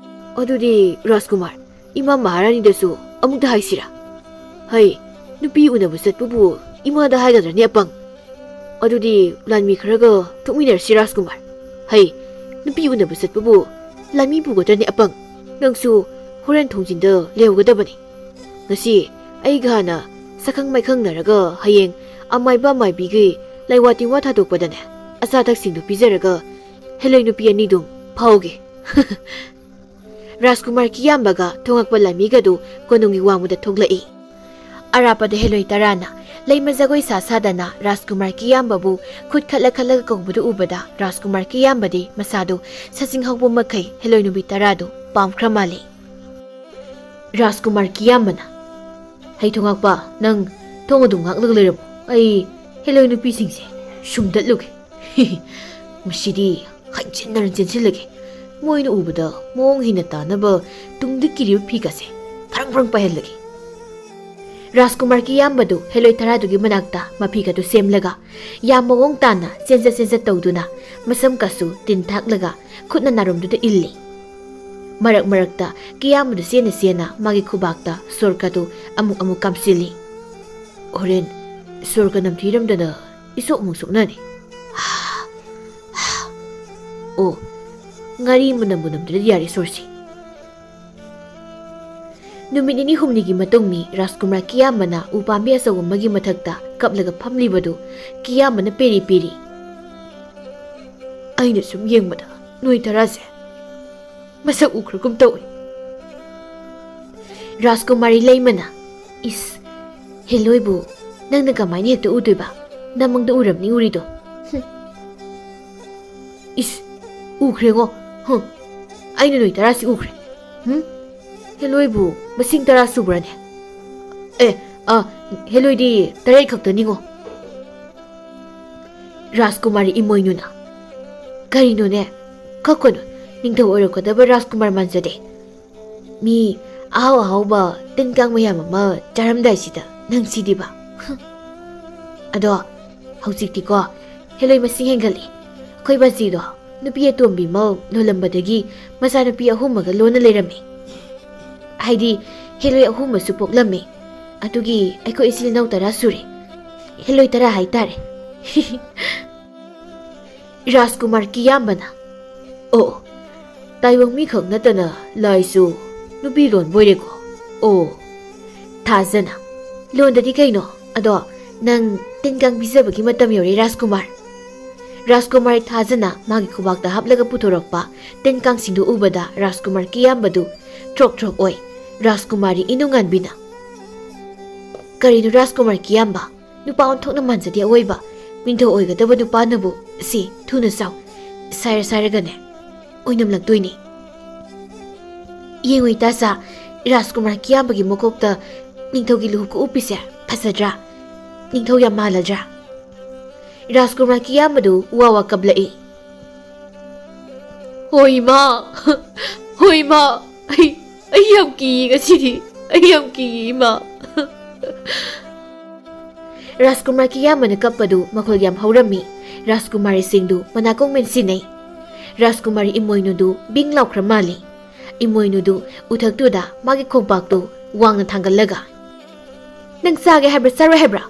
S1: ꯑꯗꯨꯗꯤ ꯔꯥꯖꯀꯨꯃꯥꯔ ꯏꯃꯥ ꯃꯍꯥꯔꯥꯅꯤꯗꯁꯨ ꯑꯃꯨꯛꯇ ꯍꯥꯏꯁꯤꯔꯥ ꯍꯩ ꯅꯨꯄꯤ ꯎꯅꯕ ꯆꯠꯄꯕꯨ ꯏꯃꯥꯗ ꯍꯥꯏꯒꯗ꯭ꯔꯅꯤ ꯑꯄꯪ ꯑꯗꯨꯗꯤ ꯂꯥꯟꯃꯤ ꯈꯔꯒ ꯊꯣꯛꯃꯤꯟꯅꯔꯁꯤ ꯔꯥꯖꯀꯨꯃꯥꯔ ꯍꯩ ꯅꯨꯄꯤ ꯎꯅꯕ ꯆꯠꯄꯕꯨ ꯂꯥꯟꯃꯤ ꯄꯨꯒꯗ꯭ꯔꯅꯤ ꯑꯄꯪ ꯅꯪꯁꯨ ꯍꯣꯔꯦꯟ ꯊꯣꯡꯖꯤꯟꯗ ꯂꯩꯍꯧꯒꯗꯕꯅꯤ ꯉꯁꯤ ꯑꯩꯒ ꯍꯥꯟꯅ ꯁꯛꯈꯪ ꯃꯥꯏꯈꯪꯅꯔꯒ ꯍꯌꯦꯡ ꯑꯃꯥꯏꯕ ꯃꯥꯏꯕꯤꯒꯤ ꯂꯩꯋꯥ ꯇꯤꯡꯋꯥ ꯊꯥꯗꯣꯛꯄꯗꯅꯦ ꯑꯆꯥ ꯑꯊꯛꯁꯤꯡꯗꯨ ꯄꯤꯖꯔꯒ ꯍꯦꯂꯣꯏ ꯅꯨꯄꯤ ꯑꯅꯤꯗꯨꯝ ꯐꯥꯎꯒꯦ ꯔꯥꯖꯀꯨꯃꯥꯔꯤ ꯀꯤꯌꯥꯝꯕꯒ ꯊꯣꯉꯛꯄ ꯂꯥꯟꯃꯤꯒꯗꯨ ꯀꯣꯅꯨꯡꯒꯤ ꯋꯥꯡꯃꯗ ꯊꯣꯛꯂꯛꯏ ꯑꯔꯥꯞꯄꯗ ꯍꯦꯂꯣꯏ 10ꯅ ꯂꯩꯃ ꯖꯒꯣꯏ ꯁꯥꯗꯅ ꯔꯥꯖꯀꯨꯃꯥꯔꯤ ꯀꯤꯌꯥꯝꯕꯕꯨ ꯈꯨꯠ ꯈꯠꯂꯒ ꯀꯧꯕꯗꯨ ꯎꯕꯗ ꯔꯥꯖꯀꯨꯃꯥꯔꯤ ꯀꯤꯌꯥꯝꯕꯗꯤ ꯃꯁꯥꯗꯨ ꯁꯖꯤꯡ ꯍꯧꯕ ꯃꯈꯩ ꯍꯦꯂꯣꯏ ꯅꯨꯄꯤ 10ꯗꯨ ꯄꯥꯝꯈ꯭ꯔ ꯃꯥꯜꯂꯤ ꯔꯥꯖꯀꯨꯃꯥꯔꯤ ꯀꯤꯌꯥꯝꯕꯅ ꯍꯩ ꯊꯣꯉꯛꯄ ꯅꯪ ꯊꯣꯡ ꯑꯗꯨꯝ ꯉꯥꯛꯂꯒ ꯂꯩꯔꯝꯃꯣ ꯑꯩ ꯍꯦꯂꯣꯏ ꯅꯨꯄꯤꯁꯤꯡꯁꯦ ꯁꯨꯝꯗꯠꯂꯨꯒꯦ ꯃꯁꯤꯗꯤ ꯍꯩꯆꯤꯟꯅꯔ ꯆꯦꯟꯁꯤꯜꯂꯒꯦ ꯃꯣꯏꯅ ꯎꯕꯗ ꯃꯑꯣꯡ ꯍꯦꯟꯅ ꯇꯥꯅꯕ ꯇꯨꯡꯗ ꯀꯤꯔꯤꯕ ꯐꯤꯒꯁꯦ ꯐ꯭ꯔꯪ ꯐ꯭ꯔꯪ ꯄꯥꯏꯍꯜꯂꯒꯦ ꯔꯥꯖꯀꯨꯃꯥꯔ ꯀꯤꯌꯥꯝꯕꯗꯨ ꯍꯦꯂꯣꯏ ꯇꯔꯥꯗꯨꯒꯤ ꯃꯅꯥꯛꯇ ꯃꯐꯤꯒꯗꯨ ꯁꯦꯝꯂꯒ ꯌꯥꯝ ꯃꯑꯣꯡ ꯇꯥꯅ ꯆꯦꯟꯖꯠ ꯇꯧꯗꯨꯅ ꯃꯁꯝꯀꯁꯨ ꯇꯤꯟ ꯊꯥꯛꯂꯒ ꯈꯨꯠꯅ ꯅꯥꯔꯣꯝꯗꯨꯗ ꯏꯜꯂꯤ꯫ ꯃꯔꯛ ꯃꯔꯛꯇ ꯀꯤꯌꯥꯝꯕꯗꯨ ꯆꯦꯟꯅ ꯃꯥꯒꯤ ꯈꯨꯕꯥꯛꯇ ꯁꯣꯔꯀꯗꯨ ꯑꯃꯨꯛ ꯀꯥꯝꯁꯤꯜꯂꯤ꯫ ꯍꯣꯔꯦꯟ ꯁꯣꯔꯀ ꯅꯝꯊꯤꯔꯝꯗꯅ ꯏꯁꯣꯛ ꯑꯃꯨꯛ ꯁꯣꯛꯅꯅꯤ꯫ ꯑꯣ, ꯉꯥꯔꯤ ꯃꯅꯝꯕꯨ ꯅꯝꯗ꯭ꯔꯗꯤ ꯌꯥꯔꯦ ꯁꯣꯔꯁꯤ꯫ ꯅꯨꯃꯤꯠ ꯅꯤꯅꯤ ꯍꯨꯝꯅꯤꯒꯤ ꯃꯇꯨꯡꯅꯤ ꯔꯥꯖꯀꯨꯃꯥꯔ ꯀꯤꯌꯥꯝꯕꯅ ꯎꯄꯥꯝꯕꯤ ꯑꯆꯧꯕ ꯑꯃꯒꯤ ꯃꯊꯛꯇ ꯀꯞꯂꯒ ꯐꯝꯂꯤꯕꯗꯨ ꯀꯤꯌꯥꯝꯕꯅ ꯄꯦꯔꯤ꯫ ꯑꯩꯅ ꯁꯨꯝ ꯌꯦꯡꯕꯗ ꯅꯣꯏ ꯇꯔꯥꯁꯦ ꯃꯁꯛ ꯎꯈ꯭ꯔꯒꯨꯝ ꯇꯧꯏ꯫ ꯔꯥꯖꯀꯨꯃꯥꯔꯤ ꯂꯩꯃꯅ ꯏꯁ ꯍꯦꯂꯣꯏꯕꯨ ꯅꯪꯅ ꯀꯃꯥꯏꯅ ꯍꯦꯛꯇ ꯎꯗꯣꯏꯕ? ꯅꯃꯪꯗ ꯎꯔꯕꯅꯤ ꯎꯔꯤꯗꯣ꯫ ꯏꯁ ꯎꯈ꯭ꯔꯦꯉꯣ꯫ ꯑꯩꯅ ꯅꯣꯏ ꯇꯔꯥꯁꯤ ꯎꯈ꯭ꯔꯦ꯫ ꯍꯦꯂꯣꯏꯕꯨ ꯃꯁꯤꯡ 10 ꯁꯨꯕ꯭ꯔꯅꯦ? ꯍꯦꯂꯣꯏꯗꯤ 8 ꯈꯛꯇꯅꯤꯉꯣ꯫ ꯔꯥꯖꯀꯨꯃꯥꯔꯤ ꯏꯃꯣꯏꯅꯨꯅ ꯀꯔꯤꯅꯣꯅꯦ? ꯀꯛꯀꯅꯨ, ꯅꯤꯡꯊꯧ ꯑꯣꯏꯔꯛꯀꯗꯕ ꯔꯥꯖꯀꯨꯃꯥꯔ ꯃꯥꯟꯖꯗꯦ꯫ ꯃꯤ ꯑꯍꯥꯎꯕ ꯇꯤꯟ ꯀꯥꯡ ꯃꯌꯥꯝ ꯑꯃ ꯆꯥꯔꯝꯗꯥꯏꯁꯤꯗ ꯅꯪ ꯁꯤꯗꯤꯕ꯫ ꯑꯗꯣ ꯍꯧꯖꯤꯛꯇꯤꯀꯣ ꯍꯦꯂꯣꯏ ꯃꯁꯤꯡ ꯍꯦꯟꯒꯠꯂꯤ꯫ ꯑꯩꯈꯣꯏ ꯕꯥꯖꯤꯗꯣ ꯅꯨꯄꯤ ꯑꯇꯣꯝꯕꯤ ꯑꯃ ꯂꯣꯜꯂꯝꯕꯗꯒꯤ ꯃꯆꯥꯅꯨꯄꯤ 3 ꯑꯃꯒ ꯂꯣꯟꯅ ꯂꯩꯔꯝꯃꯤ꯫ ꯍꯥꯏꯗꯤ ꯍꯦꯂꯣꯏ 3 ꯑꯃꯁꯨ ꯄꯣꯛꯂꯝꯃꯤ꯫ ꯑꯗꯨꯒꯤ ꯑꯩꯈꯣꯏ ꯏꯆꯤꯜ ꯏꯅꯥꯎ 10 ꯁꯨꯔꯦ꯫ ꯍꯦꯂꯣꯏ 10 ꯍꯥꯏꯇꯥꯔꯦ꯫ ꯔꯥꯖꯀꯨꯃꯥꯔ ꯀꯤꯌꯥꯝꯕꯅ ꯑꯣ, ꯇꯥꯏꯕꯪ ꯃꯤꯈꯛ ꯅꯠꯇꯅ ꯂꯥꯏꯁꯨ ꯅꯨꯄꯤ ꯂꯣꯟꯕꯣꯏꯔꯦꯀꯣ꯫ ꯑꯣ, ꯊꯥꯖꯅ ꯂꯣꯟꯗꯗꯤ ꯀꯩꯅꯣ꯫ ꯑꯗꯣ ꯅꯪ ꯇꯤꯟ ꯀꯥꯡ ꯄꯤꯖꯕꯒꯤ ꯃꯇꯝ ꯌꯧꯔꯦ ꯔꯥꯖꯀꯨꯃꯥꯔ꯫ ꯔꯥꯖꯀꯨꯃꯥꯔꯤ ꯊꯥꯖꯅ ꯃꯥꯒꯤ ꯈꯨꯕꯥꯛꯇ ꯍꯥꯞꯂꯒ ꯄꯨꯊꯣꯔꯛꯄ ꯇꯤꯟ ꯀꯥꯡꯁꯤꯡꯗꯨ ꯎꯕꯗ ꯔꯥꯖꯀꯨꯃꯥꯔ ꯀꯤꯌꯥꯝꯕꯗꯨ ꯊ꯭ꯔꯣꯛ ꯑꯣꯏ꯫ ꯔꯥꯖꯀꯨꯃꯥꯔꯤ ꯏꯅꯨꯡꯉꯥꯟꯕꯤꯅ ꯀꯔꯤꯅꯣ ꯔꯥꯖꯀꯨꯃꯥꯔ ꯀꯤꯌꯥꯝꯕ? ꯅꯨꯄꯥ ꯑꯣꯟꯊꯣꯛꯅ ꯃꯥꯟꯖꯗꯦ ꯑꯋꯣꯏꯕ꯫ ꯅꯤꯡꯊꯧ ꯑꯣꯏꯒꯗꯕ ꯅꯨꯄꯥꯅꯕꯨ ꯁꯤ ꯊꯨꯅ ꯆꯥꯎ, ꯁꯥꯏꯔꯒꯅꯦ ꯑꯣꯏꯅꯝꯂꯛꯇꯣꯏꯅꯤ꯫ ꯌꯦꯡꯉꯨ ꯏꯇꯥꯆꯥ, ꯔꯥꯖꯀꯨꯃꯥꯔ ꯀꯤꯌꯥꯝꯕꯒꯤ ꯃꯀꯣꯛꯇ ꯅꯤꯡꯊꯧꯒꯤ ꯂꯨꯍꯨꯞꯀ ꯎꯞꯄꯤꯁꯦ ꯐꯖꯗ꯭ꯔꯥ? ꯅꯤꯡꯊꯧ ꯌꯥꯝ ꯃꯥꯜꯂꯗ꯭ꯔꯥ? ꯔꯥꯖꯀꯨꯃꯥꯔ ꯀꯤꯌꯥꯝꯕꯗꯨ ꯋꯥ ꯀꯞꯂꯛꯏ꯫ ꯍꯣꯏ ꯏꯃꯥ, ꯍꯣꯏ ꯏꯃꯥ, ꯑꯩ ꯌꯥꯝ ꯀꯤꯌꯦ ꯉꯁꯤꯗꯤ꯫ ꯑꯩ ꯌꯥꯝ ꯀꯤꯌꯦ ꯏꯃꯥ꯫ ꯔꯥꯖꯀꯨꯃꯥꯔ ꯀꯤꯌꯥꯝꯕꯅ ꯀꯞꯄꯗꯨ ꯃꯈꯣꯜ ꯌꯥꯝ ꯍꯧꯔꯝꯃꯤ꯫ ꯔꯥꯖꯀꯨꯃꯥꯔꯤꯁꯤꯡꯗꯨ ꯃꯅꯥꯀꯣꯡ ꯃꯦꯟꯁꯤꯟꯅꯩ꯫ ꯔꯥꯖꯀꯨꯃꯥꯔꯤ ꯏꯃꯣꯏꯅꯨꯗꯨ ꯕꯤꯡ ꯂꯥꯎꯈ꯭ꯔ ꯃꯥꯜꯂꯤ꯫ ꯏꯃꯣꯏꯅꯨꯗꯨ ꯎꯊꯛꯇꯨꯗ ꯃꯥꯒꯤ ꯈꯣꯡꯄꯥꯛꯇꯨ ꯋꯥꯡꯅ ꯊꯥꯡꯒꯠꯂꯒ ꯅꯪ ꯆꯥꯒꯦ ꯍꯥꯏꯕ꯭ꯔꯥ ꯆꯥꯔꯣꯏ ꯍꯥꯏꯕ꯭ꯔꯥ?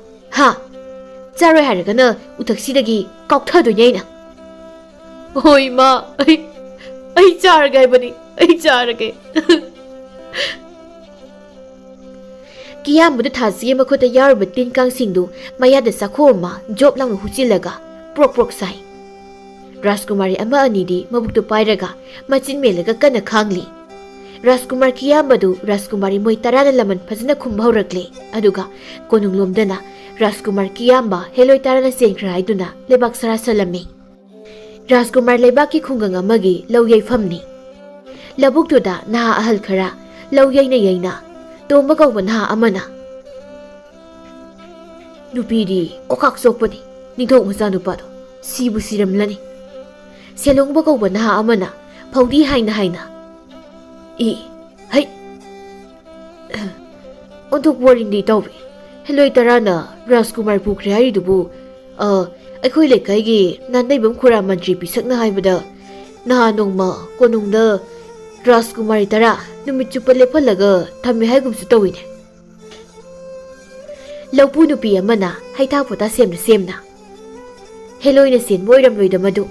S1: ꯆꯥꯔꯣꯏ ꯍꯥꯏꯔꯒꯅ ꯎꯊꯛꯁꯤꯗꯒꯤ ꯀꯥꯎꯊꯗꯣꯏꯅꯦ ꯑꯩꯅ꯫ ꯍꯣꯏ ꯏꯃꯥ, ꯑꯩ ꯆꯥꯔꯒꯦ ꯍꯥꯏꯕꯅꯤ, ꯑꯩ ꯆꯥꯔꯒꯦ꯫ ꯀꯤꯌꯥꯝꯕꯗꯨ ꯊꯥꯖꯤꯒꯤ ꯃꯈꯨꯠꯇ ꯌꯥꯎꯔꯤꯕ ꯇꯤꯟ ꯀꯥꯡꯁꯤꯡꯗꯨ ꯃꯌꯥꯗ ꯆꯥꯈꯣ ꯑꯃ ꯖꯣꯞ ꯂꯥꯎꯅ ꯍꯨꯆꯤꯜꯂꯒ ꯄ꯭ꯔꯣꯛ ꯁꯥꯏ꯫ ꯔꯥꯖꯀꯨꯃꯥꯔꯤ ꯑꯃ ꯑꯅꯤꯗꯤ ꯃꯕꯨꯛꯇꯨ ꯄꯥꯏꯔꯒ ꯃꯆꯤꯟ ꯃꯦꯜꯂꯒ ꯀꯟꯅ ꯈꯥꯡꯂꯤ꯫ ꯔꯥꯖꯀꯨꯃꯥꯔ ꯀꯤꯌꯥꯝꯕꯗꯨ ꯔꯥꯖꯀꯨꯃꯥꯔꯤ ꯃꯣꯏ 10ꯅ ꯂꯃꯟ ꯐꯖꯅ ꯈꯨꯝꯕ ꯍꯧꯔꯛꯂꯦ꯫ ꯑꯗꯨꯒ ꯀꯣꯅꯨꯡꯂꯣꯝꯗꯅ ꯔꯥꯖꯀꯨꯃꯥꯔ ꯀꯤꯌꯥꯝꯕ ꯍꯦꯂꯣꯏ 10ꯅ ꯆꯦꯟꯈ꯭ꯔ ꯍꯥꯏꯗꯨꯅ ꯂꯩꯕꯥꯛ ꯁꯔꯥꯁꯜꯂꯝꯃꯤ꯫ ꯔꯥꯖꯀꯨꯃꯥꯔ ꯂꯩꯕꯥꯛꯀꯤ ꯈꯨꯡꯒꯪ ꯑꯃꯒꯤ ꯂꯧ ꯌꯩꯐꯝꯅꯤ꯫ ꯂꯧꯕꯨꯛꯇꯨꯗ ꯅꯍꯥ ꯑꯍꯜ ꯈꯔ ꯂꯧ ꯌꯩꯅ ꯇꯣꯝꯕ ꯀꯧꯕ ꯅꯍꯥ ꯑꯃꯅ ꯅꯨꯄꯤꯗꯤ ꯀꯣꯀꯥꯛ ꯆꯣꯛꯄꯅꯤ, ꯅꯤꯡꯊꯧ ꯃꯆꯥꯅꯨꯄꯥꯗꯣ ꯁꯤꯕꯨ ꯁꯤꯔꯝꯂꯅꯤ꯫ ꯁꯦꯂꯣꯡꯕ ꯀꯧꯕ ꯅꯍꯥ ꯑꯃꯅ ꯐꯧꯗꯤ ꯍꯥꯏꯅ ꯍꯩ ꯑꯣꯟꯊꯣꯛꯄ ꯋꯥꯔꯤꯅꯤ ꯇꯧꯋꯤ꯫ ꯍꯦꯂꯣꯏ 10ꯅ ꯔꯥꯖꯀꯨꯃꯥꯔ ꯄꯨꯈ꯭ꯔꯦ ꯍꯥꯏꯔꯤꯗꯨꯕꯨ ꯑꯩꯈꯣꯏ ꯂꯩꯀꯥꯏꯒꯤ ꯅꯥꯟꯗꯩꯕꯝ ꯈꯨꯔꯥ ꯃꯟꯇ꯭ꯔꯤ ꯄꯤꯁꯛꯅ ꯍꯥꯏꯕꯗ ꯅꯍꯥꯟ ꯅꯣꯡꯃ ꯀꯣꯅꯨꯡꯗ ꯔꯥꯖꯀꯨꯃꯥꯔꯤ 10 ꯅꯨꯃꯤꯠ ꯆꯨꯞꯄ ꯂꯦꯞꯍꯜꯂꯒ ꯊꯝꯃꯦ ꯍꯥꯏꯒꯨꯝꯁꯨ ꯇꯧꯏꯅꯦ꯫ ꯂꯧꯄꯨ ꯅꯨꯄꯤ ꯑꯃꯅ ꯍꯩꯊꯥ ꯄꯣꯊꯥ ꯁꯦꯝꯅ ꯍꯦꯂꯣꯏꯅ ꯆꯦꯟꯕ ꯑꯣꯏꯔꯝꯂꯣꯏꯗ ꯃꯗꯨ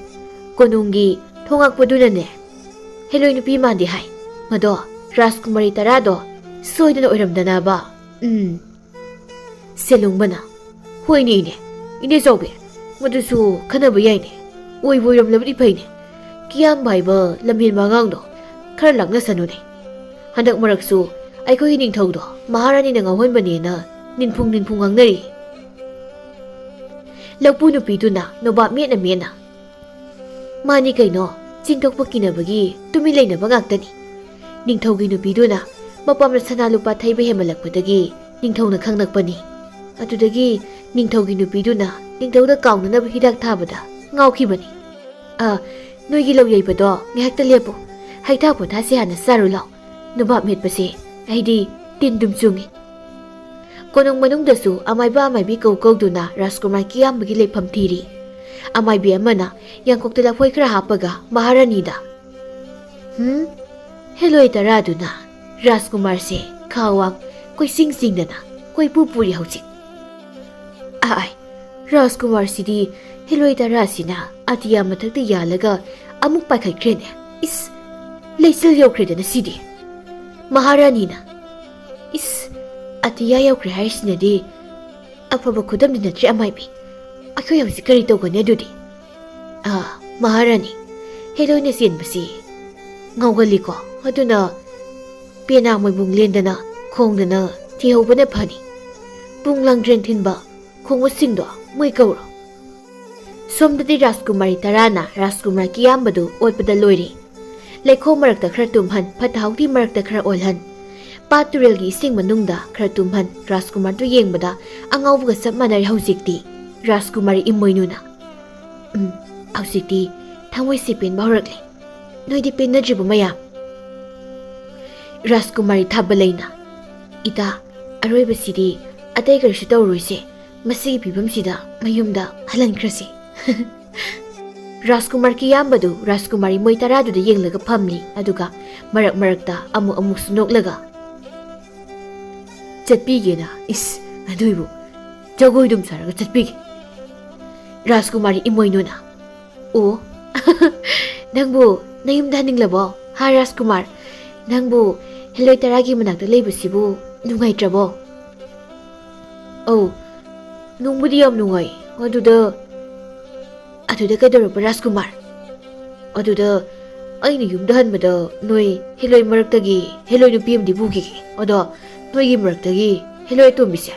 S1: ꯀꯣꯅꯨꯡꯒꯤ ꯊꯣꯉꯛꯄꯗꯨꯅꯅꯦ ꯍꯦꯂꯣꯏ ꯅꯨꯄꯤ ꯃꯥꯟꯗꯦ ꯍꯥꯏ꯫ ꯃꯗꯣ ꯔꯥꯖꯀꯨꯃꯥꯔꯤ 10ꯗꯣ ꯁꯣꯏꯗꯅ ꯑꯣꯏꯔꯝꯗꯅꯕ꯫ ꯁꯦꯂꯨꯡꯕꯅ ꯍꯣꯏꯅꯦ ꯏꯅꯦꯆꯧꯕꯤ, ꯃꯗꯨꯁꯨ ꯈꯟꯅꯕ ꯌꯥꯏꯅꯦ꯫ ꯑꯣꯏꯕꯨ ꯑꯣꯏꯔꯝꯂꯕꯗꯤ ꯐꯩꯅꯦ꯫ ꯀꯤꯌꯥꯝꯕ ꯍꯥꯏꯕ ꯂꯝꯍꯦꯟꯕ ꯑꯉꯥꯡꯗꯣ ꯈꯔ ꯂꯥꯛꯅꯁꯅꯨꯅꯦ꯫ ꯍꯟꯗꯛ ꯃꯔꯛꯁꯨ ꯑꯩꯈꯣꯏꯒꯤ ꯅꯤꯡꯊꯧꯗꯣ ꯃꯍꯥꯔꯥꯅꯤꯅ ꯉꯥꯎꯍꯟꯕꯅꯦꯅ ꯅꯤꯟꯐꯨꯡ ꯉꯥꯡꯅꯔꯤ꯫ ꯂꯧꯄꯨ ꯅꯨꯄꯤꯗꯨꯅ ꯅꯣꯕꯥꯞ ꯃꯦꯠꯅ ꯃꯥꯅꯤ ꯀꯩꯅꯣ, ꯆꯤꯡꯊꯣꯛꯄ ꯀꯤꯅꯕꯒꯤ ꯇꯨꯃꯤꯟ ꯂꯩꯅꯕ ꯉꯥꯛꯇꯅꯤ꯫ ꯅꯤꯡꯊꯧꯒꯤ ꯅꯨꯄꯤꯗꯨꯅ ꯃꯄꯥꯝꯗ ꯁꯅꯥ ꯂꯨꯄꯥ ꯊꯩꯕ ꯍꯦꯃꯜꯂꯛꯄꯗꯒꯤ ꯅꯤꯡꯊꯧꯅ ꯈꯪꯂꯛꯄꯅꯤ꯫ ꯑꯗꯨꯗꯒꯤ ꯅꯤꯡꯊꯧꯒꯤ ꯅꯨꯄꯤꯗꯨꯅ ꯅꯤꯡꯊꯧꯗ ꯀꯥꯎꯅꯅꯕ ꯍꯤꯗꯥꯛ ꯊꯥꯕꯗ ꯉꯥꯎꯈꯤꯕꯅꯤ꯫ ꯅꯣꯏꯒꯤ ꯂꯧ ꯌꯩꯕꯗꯣ ꯉꯥꯏꯍꯥꯛꯇ ꯂꯦꯞꯄꯨ, ꯍꯩꯊꯥ ꯄꯣꯊꯥꯁꯦ ꯍꯥꯟꯅ ꯆꯥꯔꯨ ꯂꯥꯎ꯫ ꯅꯣꯕꯥꯞ ꯃꯦꯠꯄꯁꯦ ꯑꯩꯗꯤ ꯇꯤꯟ ꯗꯨꯝ ꯆꯨꯡꯏ꯫ ꯀꯣꯅꯨꯡ ꯃꯅꯨꯡꯗꯁꯨ ꯑꯃꯥꯏꯕ ꯑꯃꯥꯏꯕꯤ ꯀꯧꯗꯨꯅ ꯔꯥꯖꯀꯨꯃꯥꯔ ꯀꯤꯌꯥꯝꯕꯒꯤ ꯂꯩꯐꯝ ꯊꯤꯔꯤ꯫ ꯑꯃꯥꯏꯕꯤ ꯑꯃꯅ ꯌꯥꯡꯀꯣꯛꯇ ꯂꯐꯣꯏ ꯈꯔ ꯍꯥꯞꯄꯒ ꯃꯍꯥꯔꯥꯅꯤꯗ ꯍꯦꯂꯣꯏ ꯇꯔꯥꯗꯨꯅ ꯔꯥꯖꯀꯨꯃꯥꯔꯁꯦ ꯈꯥꯋꯥꯡ ꯀꯣꯏꯁꯤꯡ ꯆꯤꯡꯗꯅ ꯀꯣꯏꯄꯨ ꯄꯨꯔꯤ ꯍꯧꯖꯤꯛ꯫ ꯑꯥꯏ ꯔꯥꯖꯀꯨꯃꯥꯔꯁꯤꯗꯤ ꯍꯦꯂꯣꯏ ꯇꯔꯥꯁꯤꯅ ꯑꯇꯤꯌꯥ ꯃꯊꯛꯇ ꯌꯥꯜꯂꯒ ꯑꯃꯨꯛ ꯄꯥꯏꯈꯠꯈ꯭ꯔꯦꯅꯦ꯫ ꯏꯁ ꯂꯩꯆꯤꯜ ꯌꯧꯈ꯭ꯔꯦꯗꯅ ꯁꯤꯗꯤ꯫ ꯃꯍꯥꯔꯥꯅꯤꯅ ꯏꯁ ꯑꯇꯤꯌꯥ ꯌꯧꯈ꯭ꯔꯦ ꯍꯥꯏꯔꯤꯁꯤꯅꯗꯤ ꯑꯐꯕ ꯈꯨꯗꯝꯗꯤ ꯅꯠꯇ꯭ꯔꯦ ꯑꯃꯥꯏꯕꯤ꯫ ꯑꯩꯈꯣꯏ ꯍꯧꯖꯤꯛ ꯀꯔꯤ ꯇꯧꯒꯅꯤ ꯑꯗꯨꯗꯤ? ꯃꯍꯥꯔꯥꯅꯤ ꯍꯦꯂꯣꯏꯅ ꯆꯦꯟꯕꯁꯤ ꯉꯥꯎꯒꯜꯂꯤꯀꯣ, ꯑꯗꯨꯅ ꯄꯦꯅꯥ ꯃꯣꯏꯕꯨꯡ ꯂꯦꯟꯗꯅ ꯈꯣꯡꯗꯅ ꯊꯤꯍꯧꯕꯅ ꯐꯅꯤ꯫ ꯄꯨꯡ ꯂꯥꯡꯗ꯭ꯔꯦꯟ ꯊꯤꯟꯕ ꯈꯣꯡꯕꯁꯤꯡꯗꯣ ꯃꯣꯏ ꯀꯧꯔꯣ꯫ ꯁꯣꯝꯗꯗꯤ ꯔꯥꯖꯀꯨꯃꯥꯔꯤ ꯇꯔꯥꯅ ꯔꯥꯖꯀꯨꯃꯥꯔ ꯀꯤꯌꯥꯝꯕꯗꯨ ꯑꯣꯠꯄꯗ ꯂꯣꯏꯔꯦ꯫ ꯂꯩꯈꯣꯝ ꯃꯔꯛꯇ ꯈꯔ ꯇꯨꯝꯍꯟ, ꯐꯠꯇ ꯍꯥꯎꯊꯤ ꯃꯔꯛꯇ ꯈꯔ ꯑꯣꯜꯍꯟ, ꯄꯥꯠ ꯇꯨꯔꯦꯜꯒꯤ ꯏꯁꯤꯡ ꯃꯅꯨꯡꯗ ꯈꯔ ꯇꯨꯝꯍꯟ, ꯔꯥꯖꯀꯨꯃꯥꯔꯗꯨ ꯌꯦꯡꯕꯗ ꯑꯉꯥꯎꯕꯒ ꯆꯞ ꯃꯥꯟꯅꯔꯦ ꯍꯧꯖꯤꯛꯇꯤ꯫ ꯔꯥꯖꯀꯨꯃꯥꯔꯤ ꯏꯃꯣꯏꯅꯨꯅ ꯍꯧꯖꯤꯛꯇꯤ ꯊꯃꯣꯏꯁꯦ ꯄꯦꯟꯕ ꯍꯧꯔꯛꯂꯦ꯫ ꯅꯣꯏꯗꯤ ꯄꯦꯟꯅꯗ꯭ꯔꯤꯕ ꯃꯌꯥꯝ? ꯔꯥꯖꯀꯨꯃꯥꯔꯤ ꯊꯥꯕꯂꯩꯅ ꯏꯇꯥ ꯑꯔꯣꯏꯕꯁꯤꯗꯤ ꯑꯇꯩ ꯀꯔꯤꯁꯨ ꯇꯧꯔꯣꯏꯁꯦ, ꯃꯁꯤꯒꯤ ꯐꯤꯕꯝꯁꯤꯗ ꯃꯌꯨꯝꯗ ꯍꯜꯍꯟꯈ꯭ꯔꯁꯤ꯫ ꯔꯥꯖꯀꯨꯃꯥꯔ ꯀꯤꯌꯥꯝꯕꯗꯨ ꯔꯥꯖꯀꯨꯃꯥꯔꯤ ꯃꯣꯏ ꯇꯔꯥꯗꯨꯗ ꯌꯦꯡꯂꯒ ꯐꯝꯂꯤ, ꯑꯗꯨꯒ ꯃꯔꯛ ꯃꯔꯛꯇ ꯑꯃꯨꯛꯁꯨ ꯅꯣꯛꯂꯒ ꯆꯠꯄꯤꯒꯦꯅ ꯏꯁ ꯑꯗꯨꯏꯕꯨ ꯖꯒꯣꯏꯗꯨꯝ ꯁꯥꯔꯒ ꯆꯠꯄꯤꯒꯦ꯫ ꯔꯥꯖꯀꯨꯃꯥꯔꯤ ꯏꯃꯣꯏꯅꯨꯅ ꯑꯣ ꯅꯪꯕꯨ ꯅꯌꯨꯝꯗ ꯍꯟꯅꯤꯡꯂꯕꯣ? ꯍꯥ ꯔꯥꯖꯀꯨꯃꯥꯔ, ꯅꯪꯕꯨ ꯍꯦꯂꯣꯏ ꯇꯔꯥꯒꯤ ꯃꯅꯥꯛꯇ ꯂꯩꯕꯁꯤꯕꯨ ꯅꯨꯡꯉꯥꯏꯇ꯭ꯔꯕꯣ? ꯅꯨꯡꯕꯨꯗꯤ ꯌꯥꯝ ꯅꯨꯡꯉꯥꯏ, ꯑꯗꯨꯗ ꯀꯩꯗꯧꯔꯕ ꯔꯥꯖꯀꯨꯃꯥꯔ? ꯑꯗꯨꯗ ꯑꯩꯅ ꯌꯨꯝꯗ ꯍꯟꯕꯗ ꯅꯣꯏ ꯍꯦꯂꯣꯏ ꯃꯔꯛꯇꯒꯤ ꯍꯦꯂꯣꯏ ꯅꯨꯄꯤ ꯑꯃꯗꯤ ꯄꯨꯈꯤꯒꯦ, ꯑꯗꯣ ꯅꯣꯏꯒꯤ ꯃꯔꯛꯇꯒꯤ ꯍꯦꯂꯣꯏ ꯑꯇꯣꯝꯕꯤꯁꯦ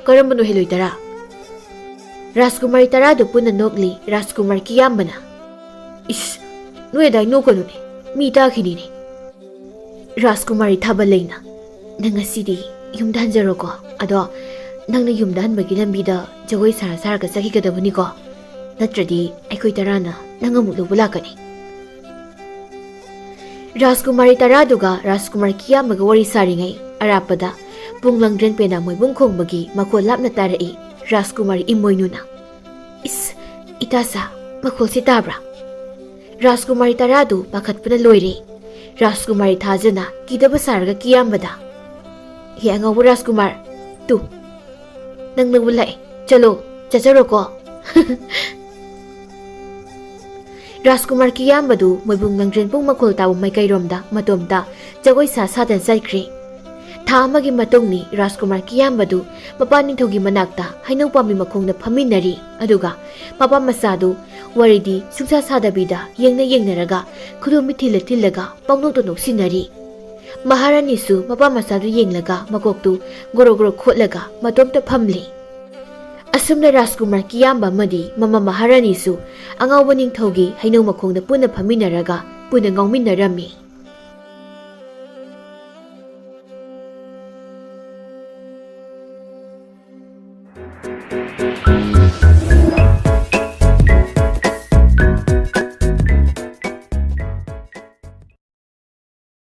S1: ꯀꯔꯝꯕꯅꯣ ꯍꯦꯂꯣꯏ ꯇꯔꯥ? ꯔꯥꯖꯀꯨꯃꯥꯔꯤ ꯇꯔꯥꯗꯨ ꯄꯨꯟꯅ ꯅꯣꯛꯂꯤ꯫ ꯔꯥꯖꯀꯨꯃꯥꯔ ꯀꯤꯌꯥꯝꯕꯅ ꯏꯁ ꯅꯣꯏ ꯑꯗꯥꯏ ꯅꯣꯛꯀꯅꯨꯅꯦ, ꯃꯤ ꯇꯥꯈꯤꯅꯤꯅꯦ꯫ ꯔꯥꯖꯀꯨꯃꯥꯔꯤ ꯊꯥꯕꯂꯩꯅ ꯅꯪ ꯉꯁꯤꯗꯤ ꯌꯨꯝꯗ ꯍꯟꯖꯔꯣꯀꯣ, ꯑꯗꯣ ꯅꯪꯅ ꯌꯨꯝꯗ ꯍꯟꯕꯒꯤ ꯂꯝꯕꯤꯗ ꯖꯒꯣꯏ ꯁꯥꯔꯒ ꯆꯠꯈꯤꯒꯗꯕꯅꯤꯀꯣ, ꯅꯠꯇ꯭ꯔꯗꯤ ꯑꯩꯈꯣꯏ ꯇꯔꯥꯅ ꯅꯪ ꯑꯃꯨꯛ ꯂꯧꯕ ꯂꯥꯛꯀꯅꯤ꯫ ꯔꯥꯖꯀꯨꯃꯥꯔꯤ ꯇꯔꯥꯗꯨꯒ ꯔꯥꯖꯀꯨꯃꯥꯔ ꯀꯤꯌꯥꯝꯕꯒ ꯋꯥꯔꯤ ꯁꯥꯔꯤꯉꯩ ꯑꯔꯥꯞꯄꯗ ꯄꯨꯡ ꯂꯥꯡꯗ꯭ꯔꯦꯟ ꯄꯦꯅꯥ ꯃꯣꯏꯕꯨꯡ ꯈꯣꯡꯕꯒꯤ ꯃꯈꯣꯜ ꯂꯥꯞꯅ ꯇꯥꯔꯛꯏ꯫ ꯔꯥꯖꯀꯨꯃꯥꯔꯤ ꯏꯃꯣꯏꯅꯨꯅ ꯏꯁ ꯏꯇꯥꯆꯥ ꯃꯈꯣꯜꯁꯤ ꯇꯥꯕ꯭ꯔꯥ? ꯔꯥꯖꯀꯨꯃꯥꯔꯤ ꯇꯔꯥꯗꯨ ꯄꯥꯈꯠꯄꯅ ꯂꯣꯏꯔꯦ꯫ ꯔꯥꯖꯀꯨꯃꯥꯔꯤ ꯊꯥꯖꯅ ꯀꯤꯗꯕ ꯁꯥꯔꯒ ꯀꯤꯌꯥꯝꯕꯗ ꯍꯦ ꯑꯉꯥꯎꯕ ꯔꯥꯖꯀꯨꯃꯥꯔ, ꯅꯪ ꯂꯧꯕ ꯂꯥꯛꯑꯦ, ꯆꯠꯆꯔꯣꯀꯣ꯫ ꯔꯥꯖꯀꯨꯃꯥꯔ ꯀꯤꯌꯥꯝꯕꯗꯨ ꯃꯣꯏꯕꯨꯡ ꯂꯥꯡꯗ꯭ꯔꯦꯟ ꯄꯨꯡ ꯃꯈꯣꯜ ꯇꯥꯕ ꯃꯥꯏꯀꯩꯔꯣꯝꯗ ꯃꯇꯣꯝꯇ ꯖꯒꯣꯏ ꯁꯥꯗꯅ ꯆꯠꯈ꯭ꯔꯦ꯫ ꯊꯥ ꯑꯃꯒꯤ ꯃꯇꯨꯡꯅꯤ ꯔꯥꯖꯀꯨꯃꯥꯔ ꯀꯤꯌꯥꯝꯕꯗꯨ ꯃꯄꯥ ꯅꯤꯡꯊꯧꯒꯤ ꯃꯅꯥꯛꯇ ꯍꯩꯅꯧ ꯄꯥꯝꯕꯤ ꯃꯈꯣꯡꯗ ꯐꯝꯃꯤꯟꯅꯔꯤ, ꯑꯗꯨꯒ ꯃꯄꯥ ꯃꯆꯥꯗꯨ ꯋꯥꯔꯤꯗꯤ ꯁꯨꯡꯁꯥ ꯁꯥꯗꯕꯤꯗ ꯌꯦꯡꯅꯔꯒ ꯈꯨꯗꯣꯝꯕꯤ ꯊꯤꯜꯂ ꯄꯪꯅꯣꯛꯇ ꯅꯣꯛꯁꯤꯟꯅꯔꯤ꯫ ꯃꯍꯥꯔꯥꯅꯤꯁꯨ ꯃꯄꯥ ꯃꯆꯥꯗꯨ ꯌꯦꯡꯂꯒ ꯃꯀꯣꯛꯇꯨ ꯒꯣꯔꯣ ꯒꯣꯔꯣ ꯈꯣꯠꯂꯒ ꯃꯇꯣꯝꯇ ꯐꯝꯂꯤ꯫ ꯑꯁꯨꯝꯅ ꯔꯥꯖꯀꯨꯃꯥꯔ ꯀꯤꯌꯥꯝꯕ ꯑꯃꯗꯤ ꯃꯃꯥ ꯃꯍꯥꯔꯥꯅꯤꯁꯨ ꯑꯉꯥꯎꯕ ꯅꯤꯡꯊꯧꯒꯤ ꯍꯩꯅꯧ ꯃꯈꯣꯡꯗ ꯄꯨꯟꯅ ꯐꯝꯃꯤꯟꯅꯔꯒ ꯄꯨꯟꯅ ꯉꯥꯎꯃꯤꯟꯅꯔꯝꯃꯤ꯫